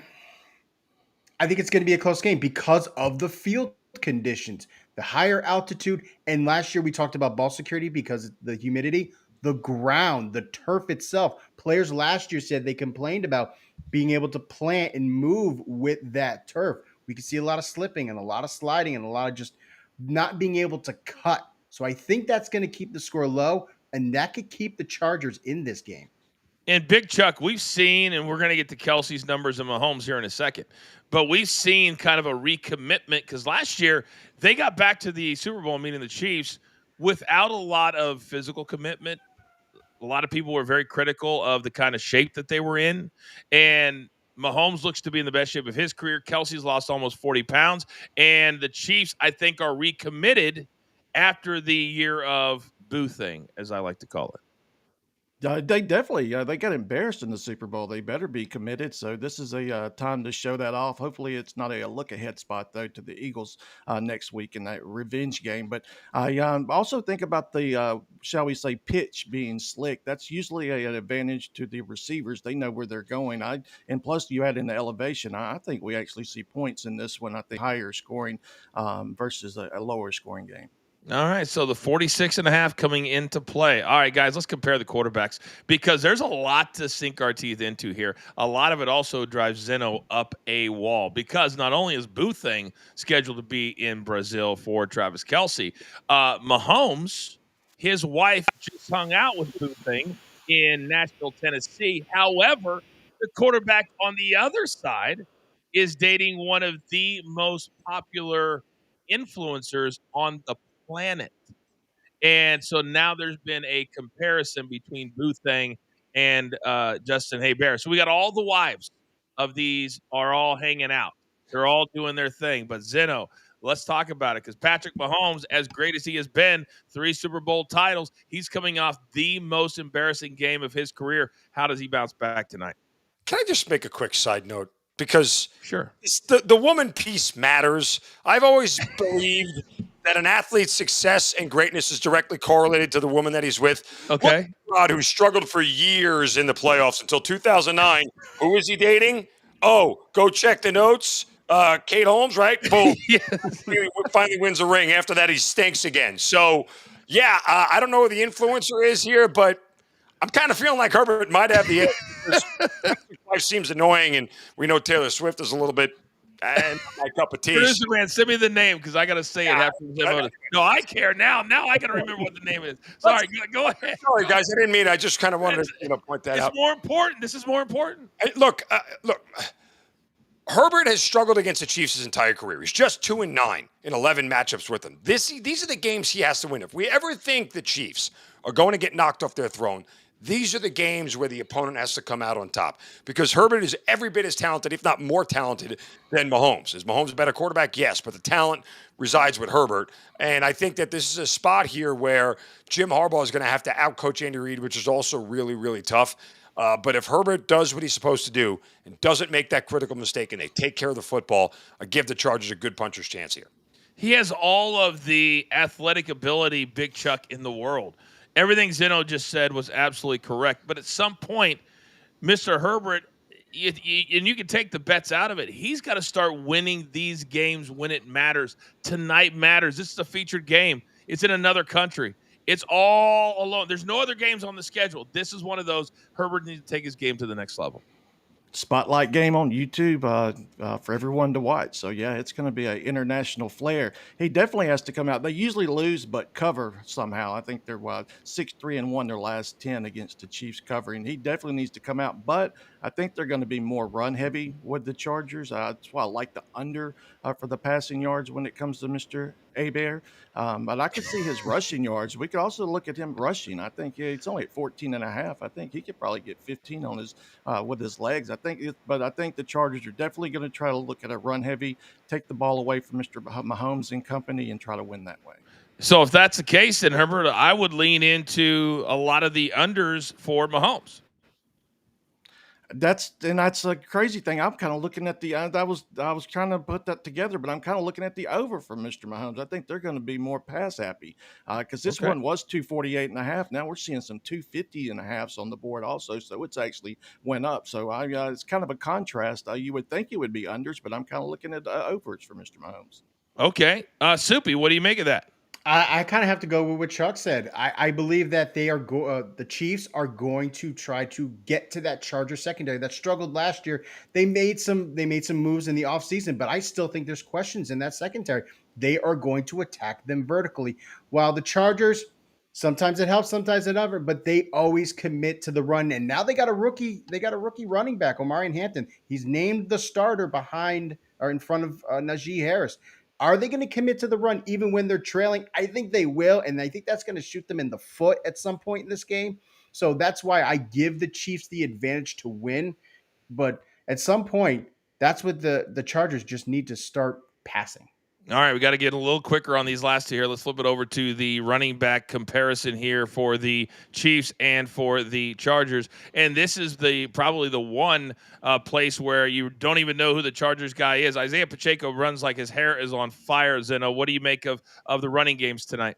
[SPEAKER 4] I think it's going to be a close game because of the field conditions, the higher altitude, and last year we talked about ball security because of the humidity, the ground, the turf itself. Players last year said they complained about being able to plant and move with that turf. We could see a lot of slipping and a lot of sliding and a lot of just not being able to cut. So I think that's going to keep the score low, and that could keep the Chargers in this game.
[SPEAKER 2] And Big Chuck, we've seen, and we're going to get to Kelsey's numbers and Mahomes here in a second, but we've seen kind of a recommitment because last year they got back to the Super Bowl meeting the Chiefs without a lot of physical commitment. A lot of people were very critical of the kind of shape that they were in. And Mahomes looks to be in the best shape of his career. Kelsey's lost almost 40 pounds. And the Chiefs, I think, are recommitted after the year of boothing, as I like to call it.
[SPEAKER 3] They definitely they got embarrassed in the Super Bowl. They better be committed. So this is a time to show that off. Hopefully, it's not a look ahead spot though to the Eagles next week in that revenge game. But I also think about the shall we say pitch being slick. That's usually an advantage to the receivers. They know where they're going. And plus you add in the elevation. I think we actually see points in this one. I think higher scoring versus a lower scoring game.
[SPEAKER 2] All right, so the 46 and a half coming into play. All right, guys, let's compare the quarterbacks because there's a lot to sink our teeth into here. A lot of it also drives Zeno up a wall because not only is Boothing scheduled to be in Brazil for Travis Kelce, Mahomes, his wife just hung out with Boothing in Nashville, Tennessee. However, the quarterback on the other side is dating one of the most popular influencers on the planet. And so now there's been a comparison between Boothang and Justin Herbert. So we got all the wives of these are all hanging out. They're all doing their thing. But Zeno, let's talk about it because Patrick Mahomes, as great as he has been, 3 Super Bowl titles, he's coming off the most embarrassing game of his career. How does he bounce back tonight?
[SPEAKER 5] Can I just make a quick side note? Because
[SPEAKER 2] sure,
[SPEAKER 5] the woman piece matters. I've always believed that an athlete's success and greatness is directly correlated to the woman that he's with.
[SPEAKER 2] Okay.
[SPEAKER 5] God, who struggled for years in the playoffs until 2009. Who was he dating? Oh, go check the notes. Kate Holmes, right? Boom.
[SPEAKER 2] Yes.
[SPEAKER 5] He finally wins a ring. After that, he stinks again. So, yeah, I don't know who the influencer is here, but I'm kind of feeling like Herbert might have the edge. Life seems annoying, and we know Taylor Swift is a little bit my cup of tea.
[SPEAKER 2] Producer man, send me the name because I got to say it after the No, I care now. Now I got to remember what the name is. Sorry, go ahead.
[SPEAKER 5] Sorry, guys, I didn't mean it. I just kind of wanted to point that out.
[SPEAKER 2] It's more important. This is more important.
[SPEAKER 5] Look. Herbert has struggled against the Chiefs his entire career. He's just 2-9 in 11 matchups with them. These are the games he has to win. If we ever think the Chiefs are going to get knocked off their throne, these are the games where the opponent has to come out on top because Herbert is every bit as talented, if not more talented, than Mahomes. Is Mahomes a better quarterback? Yes, but the talent resides with Herbert. And I think that this is a spot here where Jim Harbaugh is going to have to outcoach Andy Reid, which is also really, really tough. But if Herbert does what he's supposed to do and doesn't make that critical mistake and they take care of the football, I give the Chargers a good puncher's chance here.
[SPEAKER 2] He has all of the athletic ability, Big Chuck, in the world. Everything Zeno just said was absolutely correct. But at some point, Mr. Herbert, and you can take the bets out of it, he's got to start winning these games when it matters. Tonight matters. This is a featured game. It's in another country. It's all alone. There's no other games on the schedule. This is one of those. Herbert needs to take his game to the next level.
[SPEAKER 3] spotlight game on YouTube for everyone to watch. So yeah, it's going to be an international flair. He definitely has to come out. They usually lose, but cover somehow. I think they're 6-3-1 their last 10 against the Chiefs covering. He definitely needs to come out, but I think they're going to be more run heavy with the Chargers. That's why I like the under for the passing yards when it comes to Mr. Abear. But I could see his rushing yards. We could also look at him rushing. I think it's only at 14.5. I think he could probably get 15 on his with his legs. I think the Chargers are definitely going to try to look at a run heavy, take the ball away from Mr. Mahomes and company, and try to win that way.
[SPEAKER 2] So if that's the case, then Herbert, I would lean into a lot of the unders for Mahomes.
[SPEAKER 3] That's a crazy thing. I'm kind of looking at the I was trying to put that together, but I'm kind of looking at the over for Mr. Mahomes. I think they're going to be more pass happy because this one was 248.5. Now we're seeing some 250.5s on the board also, so it's actually went up. So it's kind of a contrast. You would think it would be unders, but I'm kind of looking at overs for Mr. Mahomes.
[SPEAKER 2] Okay, Soupy, what do you make of that?
[SPEAKER 4] I kind of have to go with what Chuck said. I believe that they are the Chiefs are going to try to get to that Charger secondary that struggled last year. They made some moves in the offseason, but I still think there's questions in that secondary. They are going to attack them vertically. While the Chargers, sometimes it helps, sometimes it doesn't, but they always commit to the run. And now they got a rookie running back, Omarion Hampton. He's named the starter behind or in front of Najee Harris. Are they going to commit to the run even when they're trailing? I think they will, and I think that's going to shoot them in the foot at some point in this game. So that's why I give the Chiefs the advantage to win. But at some point, that's what the Chargers just need to start passing.
[SPEAKER 2] All right, we got to get a little quicker on these last two here. Let's flip it over to the running back comparison here for the Chiefs and for the Chargers. And this is probably the one place where you don't even know who the Chargers guy is. Isaiah Pacheco runs like his hair is on fire. Zeno, what do you make of the running games tonight?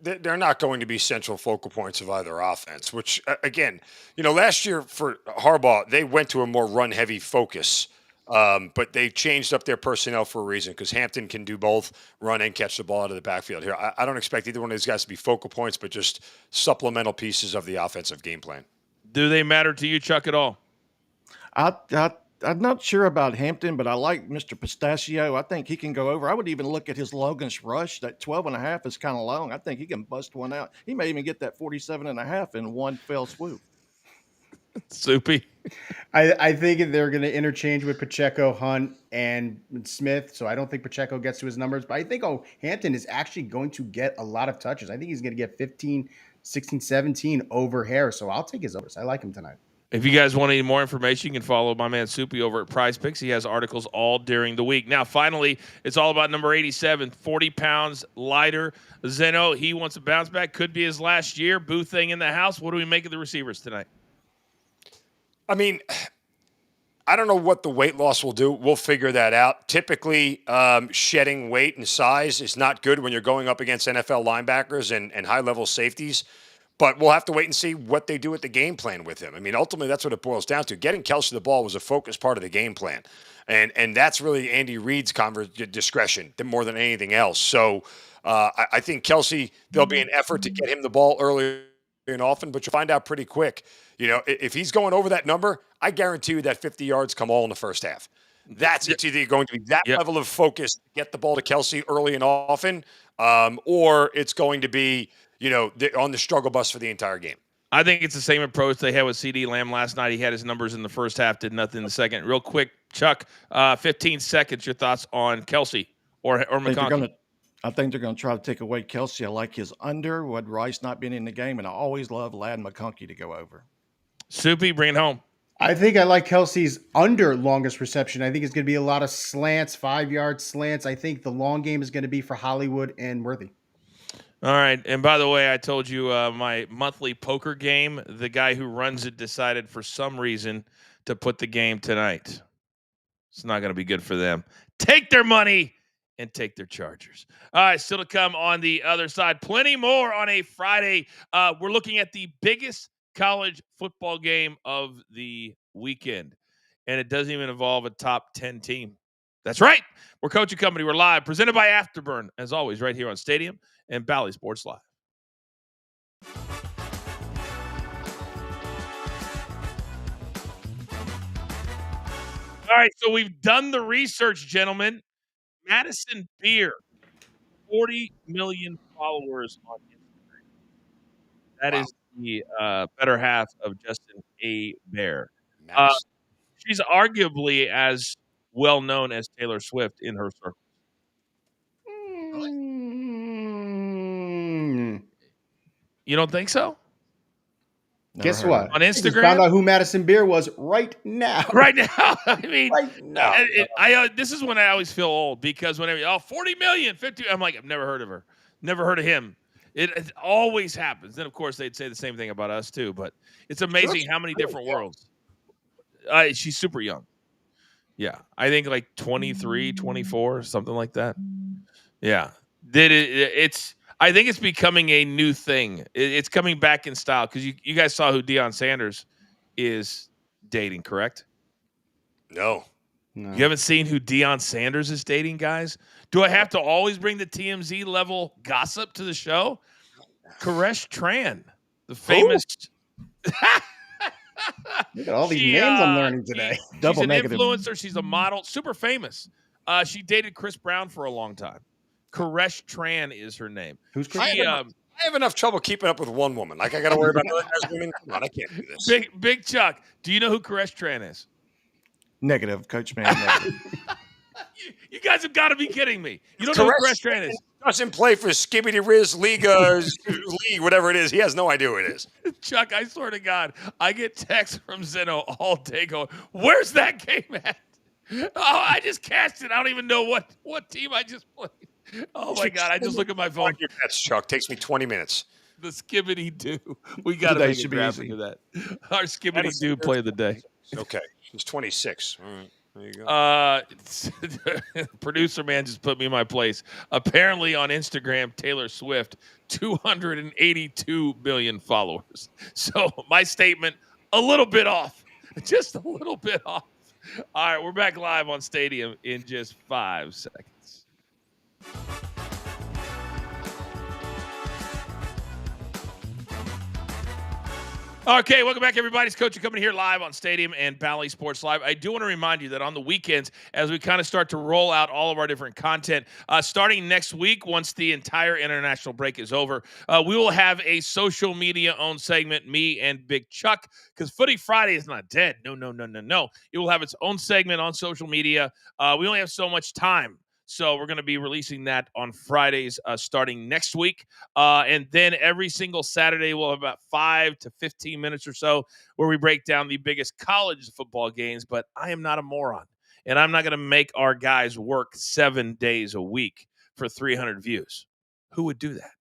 [SPEAKER 5] They're not going to be central focal points of either offense, which, again, last year for Harbaugh, they went to a more run-heavy focus. But they changed up their personnel for a reason because Hampton can do both run and catch the ball out of the backfield here. I don't expect either one of these guys to be focal points, but just supplemental pieces of the offensive game plan.
[SPEAKER 2] Do they matter to you, Chuck, at all?
[SPEAKER 3] I'm not sure about Hampton, but I like Mr. Pistachio. I think he can go over. I would even look at his Logan's rush. That 12.5 is kind of long. I think he can bust one out. He may even get that 47.5 in one fell swoop.
[SPEAKER 2] Soupy.
[SPEAKER 4] I think they're going to interchange with Pacheco, Hunt, and Smith. So I don't think Pacheco gets to his numbers. But I think Hampton is actually going to get a lot of touches. I think he's going to get 15, 16, 17 over Harris. So I'll take his overs. I like him tonight.
[SPEAKER 2] If you guys want any more information, you can follow my man Soupy over at Prize Picks. He has articles all during the week. Now, finally, it's all about number 87, 40 pounds lighter. Zeno, he wants a bounce back. Could be his last year. Boo thing in the house. What do we make of the receivers tonight?
[SPEAKER 5] I mean, I don't know what the weight loss will do. We'll figure that out. Typically, shedding weight and size is not good when you're going up against NFL linebackers and high-level safeties. But we'll have to wait and see what they do with the game plan with him. I mean, ultimately, that's what it boils down to. Getting Kelce the ball was a focus part of the game plan. And that's really Andy Reid's discretion more than anything else. So I think Kelce, there'll be an effort to get him the ball early and often, but you'll find out pretty quick. If he's going over that number, I guarantee you that 50 yards come all in the first half. It's either going to be that level of focus to get the ball to Kelce early and often, or it's going to be, on the struggle bus for the entire game.
[SPEAKER 2] I think it's the same approach they had with CD Lamb last night. He had his numbers in the first half, did nothing in the second. Real quick, Chuck, 15 seconds, your thoughts on Kelce or McConkey?
[SPEAKER 3] I think they're going to try to take away Kelce. I like his under with Rice not being in the game, and I always love Ladd McConkey to go over.
[SPEAKER 2] Soupy, bring it home.
[SPEAKER 4] I think I like Kelce's under longest reception. I think it's going to be a lot of slants, 5-yard slants. I think the long game is going to be for Hollywood and Worthy.
[SPEAKER 2] All right. And by the way, I told you my monthly poker game, the guy who runs it decided for some reason to put the game tonight. It's not going to be good for them. Take their money and take their Chargers. All right, still to come on the other side. Plenty more on a Friday. We're looking at the biggest college football game of the weekend, and it doesn't even involve a top 10 team. That's right. We're Coaching Company. We're live, presented by Afterburn, as always, right here on Stadium and Bally Sports Live. All right, so we've done the research, gentlemen. Madison Beer, 40 million followers on Instagram. That is the better half of Justin A. Bear.
[SPEAKER 5] Madison.
[SPEAKER 2] She's arguably as well known as Taylor Swift in her circle. You don't think so?
[SPEAKER 4] Guess
[SPEAKER 3] heard of
[SPEAKER 4] what?
[SPEAKER 2] On
[SPEAKER 4] I just
[SPEAKER 2] Instagram?
[SPEAKER 4] found out who Madison Beer was right now.
[SPEAKER 2] Right now, I mean,
[SPEAKER 4] Right now.
[SPEAKER 2] this is when I always feel old because whenever 40 million, 50, I'm like, I've never heard of her, never heard of him. It always happens. Then of course they'd say the same thing about us too. But it's amazing how many different worlds. She's super young. Yeah, I think like 23, 24, something like that. Yeah, I think it's becoming a new thing. It's coming back in style because you guys saw who Deion Sanders is dating, correct?
[SPEAKER 5] No.
[SPEAKER 2] You haven't seen who Deion Sanders is dating, guys? Do I have to always bring the TMZ level gossip to the show? Koresh Tran, the famous.
[SPEAKER 4] Look at all these names I'm learning today.
[SPEAKER 3] Double
[SPEAKER 2] she's an
[SPEAKER 3] negative.
[SPEAKER 2] influencer. She's a model, super famous. She dated Chris Brown for a long time. Koresh Tran is her name.
[SPEAKER 4] Who's Chris?
[SPEAKER 5] I have enough trouble keeping up with one woman. Like I got to worry about other guys' women. Come on, I can't do this.
[SPEAKER 2] Big Chuck, do you know who Koresh Tran is?
[SPEAKER 3] Negative, Coachman. Negative.
[SPEAKER 2] You guys have got to be kidding me. You don't know who Koresh Tran is.
[SPEAKER 5] Doesn't play for Skibbity Riz Liga League, whatever it is. He has no idea who it is.
[SPEAKER 2] Chuck, I swear to God, I get texts from Zeno all day going, "Where's that game at?" Oh, I just cashed it. I don't even know what team I just played. Oh my God, I just look at my phone.
[SPEAKER 5] That's Chuck. Takes me 20 minutes.
[SPEAKER 2] The Skibbity Doo. We got to make a graphic of that. Our Skibbity Doo play of the day.
[SPEAKER 5] Okay. He's 26. All right. There you go.
[SPEAKER 2] Producer man just put me in my place. Apparently on Instagram, Taylor Swift, 282 million followers. So my statement, a little bit off. Just a little bit off. All right, we're back live on Stadium in just 5 seconds. Okay, welcome back, everybody. It's Coach coming here live on Stadium and Bally Sports Live. I do want to remind you that on the weekends, as we kind of start to roll out all of our different content, starting next week, once the entire international break is over, we will have a social media-owned segment, me and Big Chuck, because Footy Friday is not dead. No. It will have its own segment on social media. We only have so much time. So we're going to be releasing that on Fridays starting next week. And then every single Saturday, we'll have about 5 to 15 minutes or so where we break down the biggest college football games. But I am not a moron. And I'm not going to make our guys work 7 days a week for 300 views. Who would do that?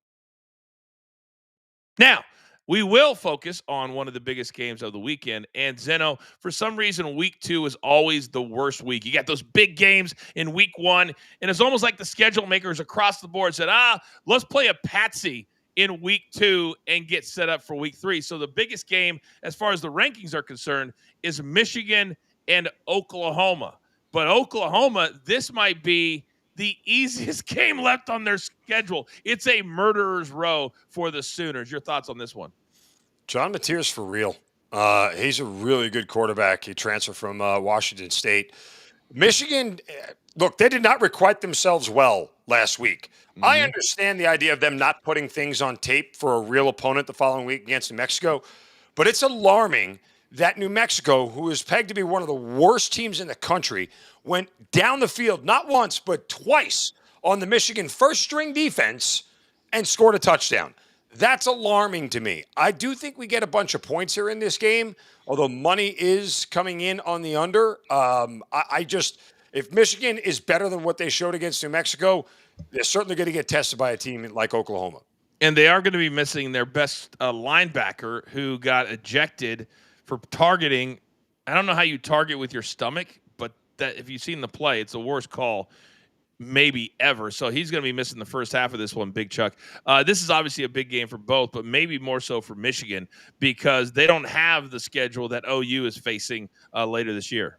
[SPEAKER 2] Now, we will focus on one of the biggest games of the weekend. And Zeno, for some reason, week 2 is always the worst week. You got those big games in week 1, and it's almost like the schedule makers across the board said, let's play a patsy in week 2 and get set up for week 3. So the biggest game, as far as the rankings are concerned, is Michigan and Oklahoma. But Oklahoma, this might be the easiest game left on their schedule. It's a murderer's row for the Sooners. Your thoughts on this one?
[SPEAKER 5] John Mateer's for real. He's a really good quarterback. He transferred from Washington State. Michigan, look, they did not requite themselves well last week. Mm-hmm. I understand the idea of them not putting things on tape for a real opponent the following week against New Mexico, but it's alarming that New Mexico, who is pegged to be one of the worst teams in the country, went down the field not once but twice on the Michigan first-string defense and scored a touchdown. That's alarming to me. I do think we get a bunch of points here in this game, although money is coming in on the under. If Michigan is better than what they showed against New Mexico, they're certainly going to get tested by a team like Oklahoma.
[SPEAKER 2] And they are going to be missing their best linebacker who got ejected for targeting. I don't know how you target with your stomach, but that if you've seen the play, it's the worst call maybe ever. So he's going to be missing the first half of this one, Big Chuck. This is obviously a big game for both, but maybe more so for Michigan because they don't have the schedule that OU is facing later this year.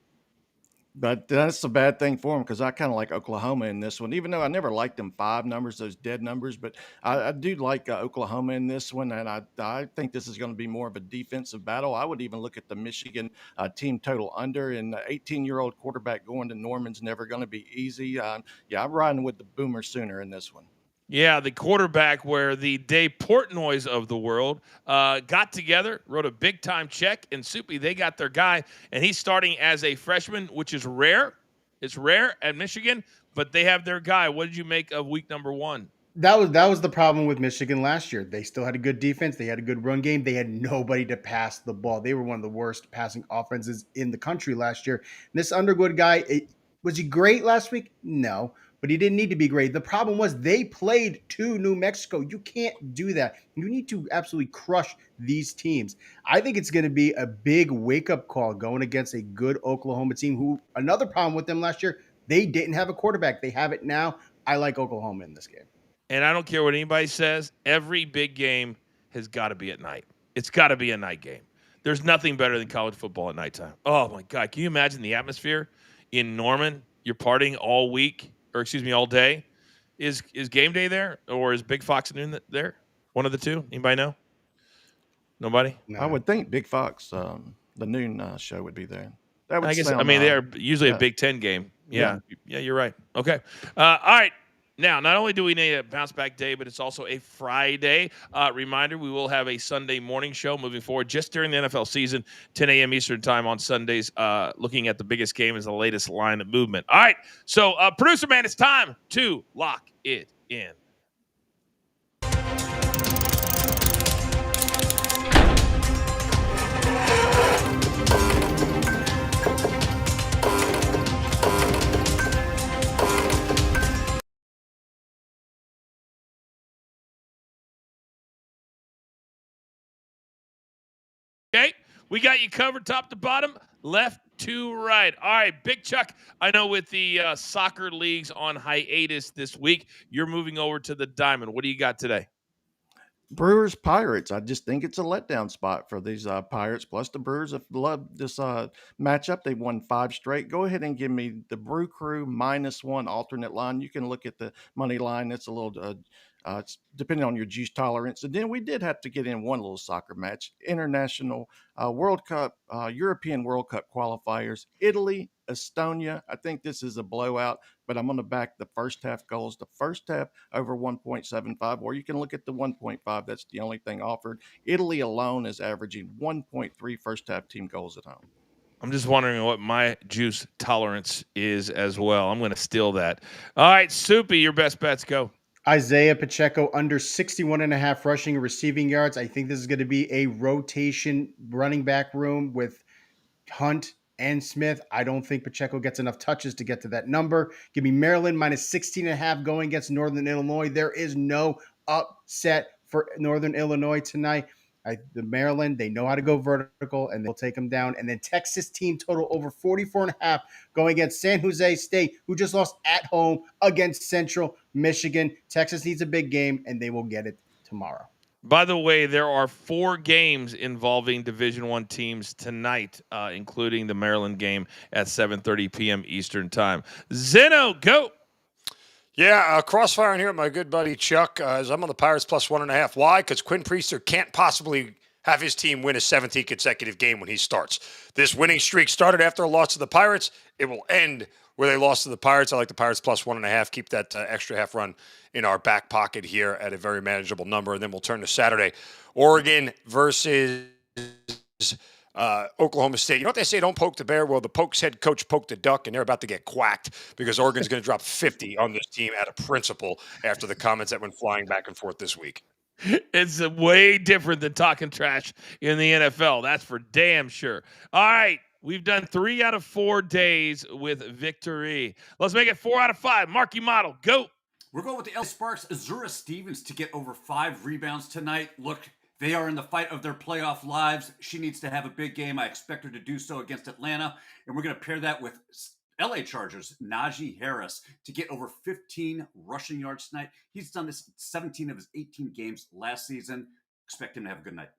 [SPEAKER 3] But that's a bad thing for them because I kind of like Oklahoma in this one, even though I never liked them 5 numbers, those dead numbers. But I do like Oklahoma in this one, and I think this is going to be more of a defensive battle. I would even look at the Michigan team total under, and the 18-year-old quarterback going to Norman's never going to be easy. Yeah, I'm riding with the Boomer Sooner in this one.
[SPEAKER 2] Yeah, the quarterback where the Dave Portnoys of the world got together, wrote a big-time check, and Soupy, they got their guy, and he's starting as a freshman, which is rare. It's rare at Michigan, but they have their guy. What did you make of week number 1?
[SPEAKER 4] That was the problem with Michigan last year. They still had a good defense. They had a good run game. They had nobody to pass the ball. They were one of the worst passing offenses in the country last year. And this Underwood guy, was he great last week? No, but he didn't need to be great. The problem was they played to New Mexico. You can't do that. You need to absolutely crush these teams. I think it's going to be a big wake-up call going against a good Oklahoma team who, another problem with them last year, they didn't have a quarterback. They have it now. I like Oklahoma in this game.
[SPEAKER 2] And I don't care what anybody says, every big game has got to be at night. It's got to be a night game. There's nothing better than college football at nighttime. Oh, my God. Can you imagine the atmosphere in Norman? You're partying all week, or excuse me, all day. Is game day there, or is Big Fox Noon there? One of the two? Anybody know? Nobody?
[SPEAKER 4] No.
[SPEAKER 3] I would think Big Fox, the noon show, would be there. That would
[SPEAKER 2] I guess,
[SPEAKER 3] sound,
[SPEAKER 2] they are usually
[SPEAKER 3] yeah.
[SPEAKER 2] a Big Ten game. Yeah, you're right. Okay. All right. Now, not only do we need a bounce back day, but it's also a Friday. Reminder, we will have a Sunday morning show moving forward just during the NFL season, 10 a.m. Eastern time on Sundays, looking at the biggest game as the latest line of movement. All right, so producer man, it's time to lock it in. Okay, we got you covered top to bottom, left to right. All right, Big Chuck, I know with the soccer leagues on hiatus this week, you're moving over to the Diamond. What do you got today?
[SPEAKER 3] Brewers Pirates. I just think it's a letdown spot for these Pirates. Plus, the Brewers have loved this matchup. They won 5 straight. Go ahead and give me the Brew Crew -1 alternate line. You can look at the money line. It's a little it's depending on your juice tolerance. And then we did have to get in one little soccer match: International World Cup, European World Cup qualifiers, Italy, Estonia. I think this is a blowout, but I'm going to back the first half goals. The first half over 1.75, or you can look at the 1.5. That's the only thing offered. Italy alone is averaging 1.3 first half team goals at home.
[SPEAKER 2] I'm just wondering what my juice tolerance is as well. I'm going to steal that. All right, Soupy, your best bets, go.
[SPEAKER 4] Isaiah Pacheco under 61.5 rushing and receiving yards. I think this is going to be a rotation running back room with Hunt and Smith. I don't think Pacheco gets enough touches to get to that number. Give me Maryland -16.5 going against Northern Illinois. There is no upset for Northern Illinois tonight. The Maryland, they know how to go vertical, and they'll take them down. And then Texas team total over 44.5 going against San Jose State, who just lost at home against Central Michigan. Texas needs a big game, and they will get it tomorrow.
[SPEAKER 2] By the way, there are 4 games involving Division I teams tonight, including the Maryland game at 7:30 p.m. Eastern time. Zeno, go.
[SPEAKER 5] Yeah, crossfiring here with my good buddy Chuck. As I'm on the Pirates +1.5. Why? Because Quinn Priester can't possibly have his team win a 17th consecutive game when he starts. This winning streak started after a loss to the Pirates. It will end where they lost to the Pirates. I like the Pirates +1.5. Keep that extra half run in our back pocket here at a very manageable number. And then we'll turn to Saturday. Oregon versus Oklahoma State. You know what they say, don't poke the bear? Well, the Pokes head coach poked the duck, and they're about to get quacked because Oregon's going to drop 50 on this team out of principle after the comments that went flying back and forth this week.
[SPEAKER 2] It's way different than talking trash in the NFL. That's for damn sure. All right. We've done 3 out of 4 days with victory. Let's make it 4 out of 5. Marky Model, go.
[SPEAKER 6] We're going with the L Sparks, Azura Stevens to get over 5 rebounds tonight. Look, they are in the fight of their playoff lives. She needs to have a big game. I expect her to do so against Atlanta. And we're going to pair that with LA Chargers, Najee Harris, to get over 15 rushing yards tonight. He's done this in 17 of his 18 games last season. Expect him to have a good night.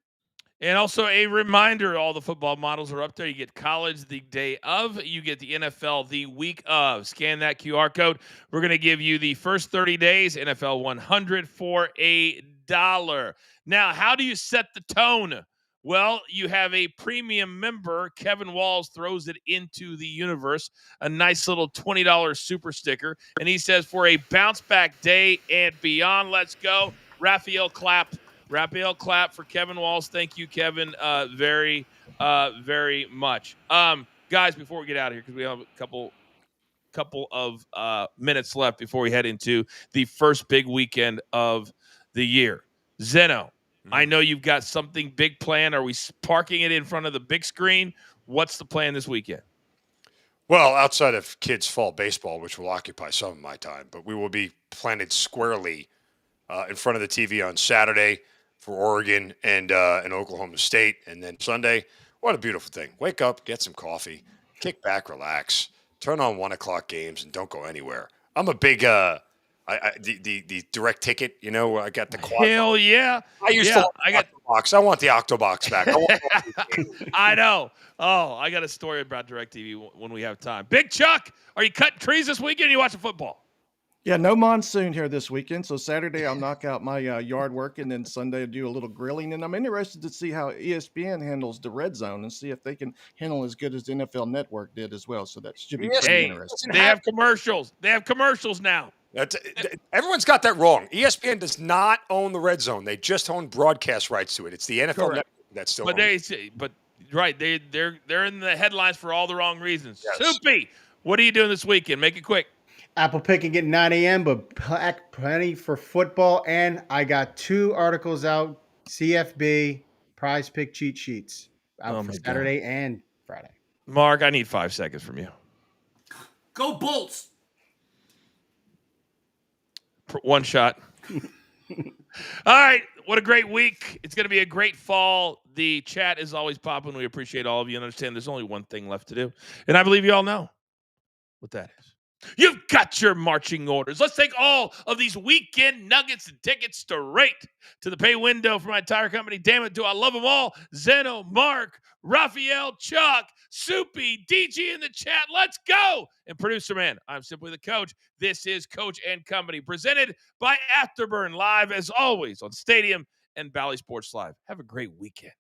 [SPEAKER 2] And also a reminder, all the football models are up there. You get college the day of. You get the NFL the week of. Scan that QR code. We're going to give you the first 30 days, NFL 100 for $1. Now, how do you set the tone? Well, you have a premium member. Kevin Walls throws it into the universe, a nice little $20 super sticker. And he says, for a bounce back day and beyond, let's go. Raphael clap for Kevin Walls. Thank you, Kevin, very much. Guys, before we get out of here, because we have a couple of minutes left before we head into the first big weekend of the year. Zeno, I know you've got something big planned. Are we parking it in front of the big screen? What's the plan this weekend?
[SPEAKER 5] Well, outside of kids' fall baseball, which will occupy some of my time, but we will be planted squarely in front of the TV on Saturday for Oregon and Oklahoma State. And then Sunday, what a beautiful thing. Wake up, get some coffee, kick back, relax, turn on 1 o'clock games, and don't go anywhere. I'm a big the direct ticket, I got the quad.
[SPEAKER 2] Hell yeah.
[SPEAKER 5] I used to I got Octobox. I want the Octobox back.
[SPEAKER 2] I know. Oh, I got a story about DirecTV when we have time. Big Chuck, are you cutting trees this weekend or are you watching football?
[SPEAKER 3] Yeah, no monsoon here this weekend. So Saturday I'll knock out my yard work, and then Sunday I'll do a little grilling. And I'm interested to see how ESPN handles the red zone and see if they can handle as good as the NFL Network did as well. So that should be pretty interesting.
[SPEAKER 2] They have commercials. They have commercials now.
[SPEAKER 5] Everyone's got that wrong. ESPN does not own the red zone. They just own broadcast rights to it. It's the NFL Network that's still.
[SPEAKER 2] Right, they're in the headlines for all the wrong reasons.
[SPEAKER 5] Yes.
[SPEAKER 2] Soupy, what are you doing this weekend? Make it quick.
[SPEAKER 4] Apple picking at 9 a.m., but plenty for football. And I got 2 articles out, CFB, prize pick cheat sheets, out for Saturday and Friday.
[SPEAKER 2] Mark, I need 5 seconds from you.
[SPEAKER 6] Go Bolts!
[SPEAKER 2] One shot. All right, what a great week. It's going to be a great fall. The chat is always popping. We appreciate all of you and understand there's only one thing left to do. And I believe you all know what that is. You've got your marching orders. Let's take all of these weekend nuggets and tickets straight to the pay window for my entire company. Damn it, do I love them all. Zeno, Mark, Raphael, Chuck, Soupy, DG in the chat. Let's go. And producer man, I'm simply the coach. This is Coach and Company, presented by Afterburn, live as always on Stadium and Bally Sports Live. Have a great weekend.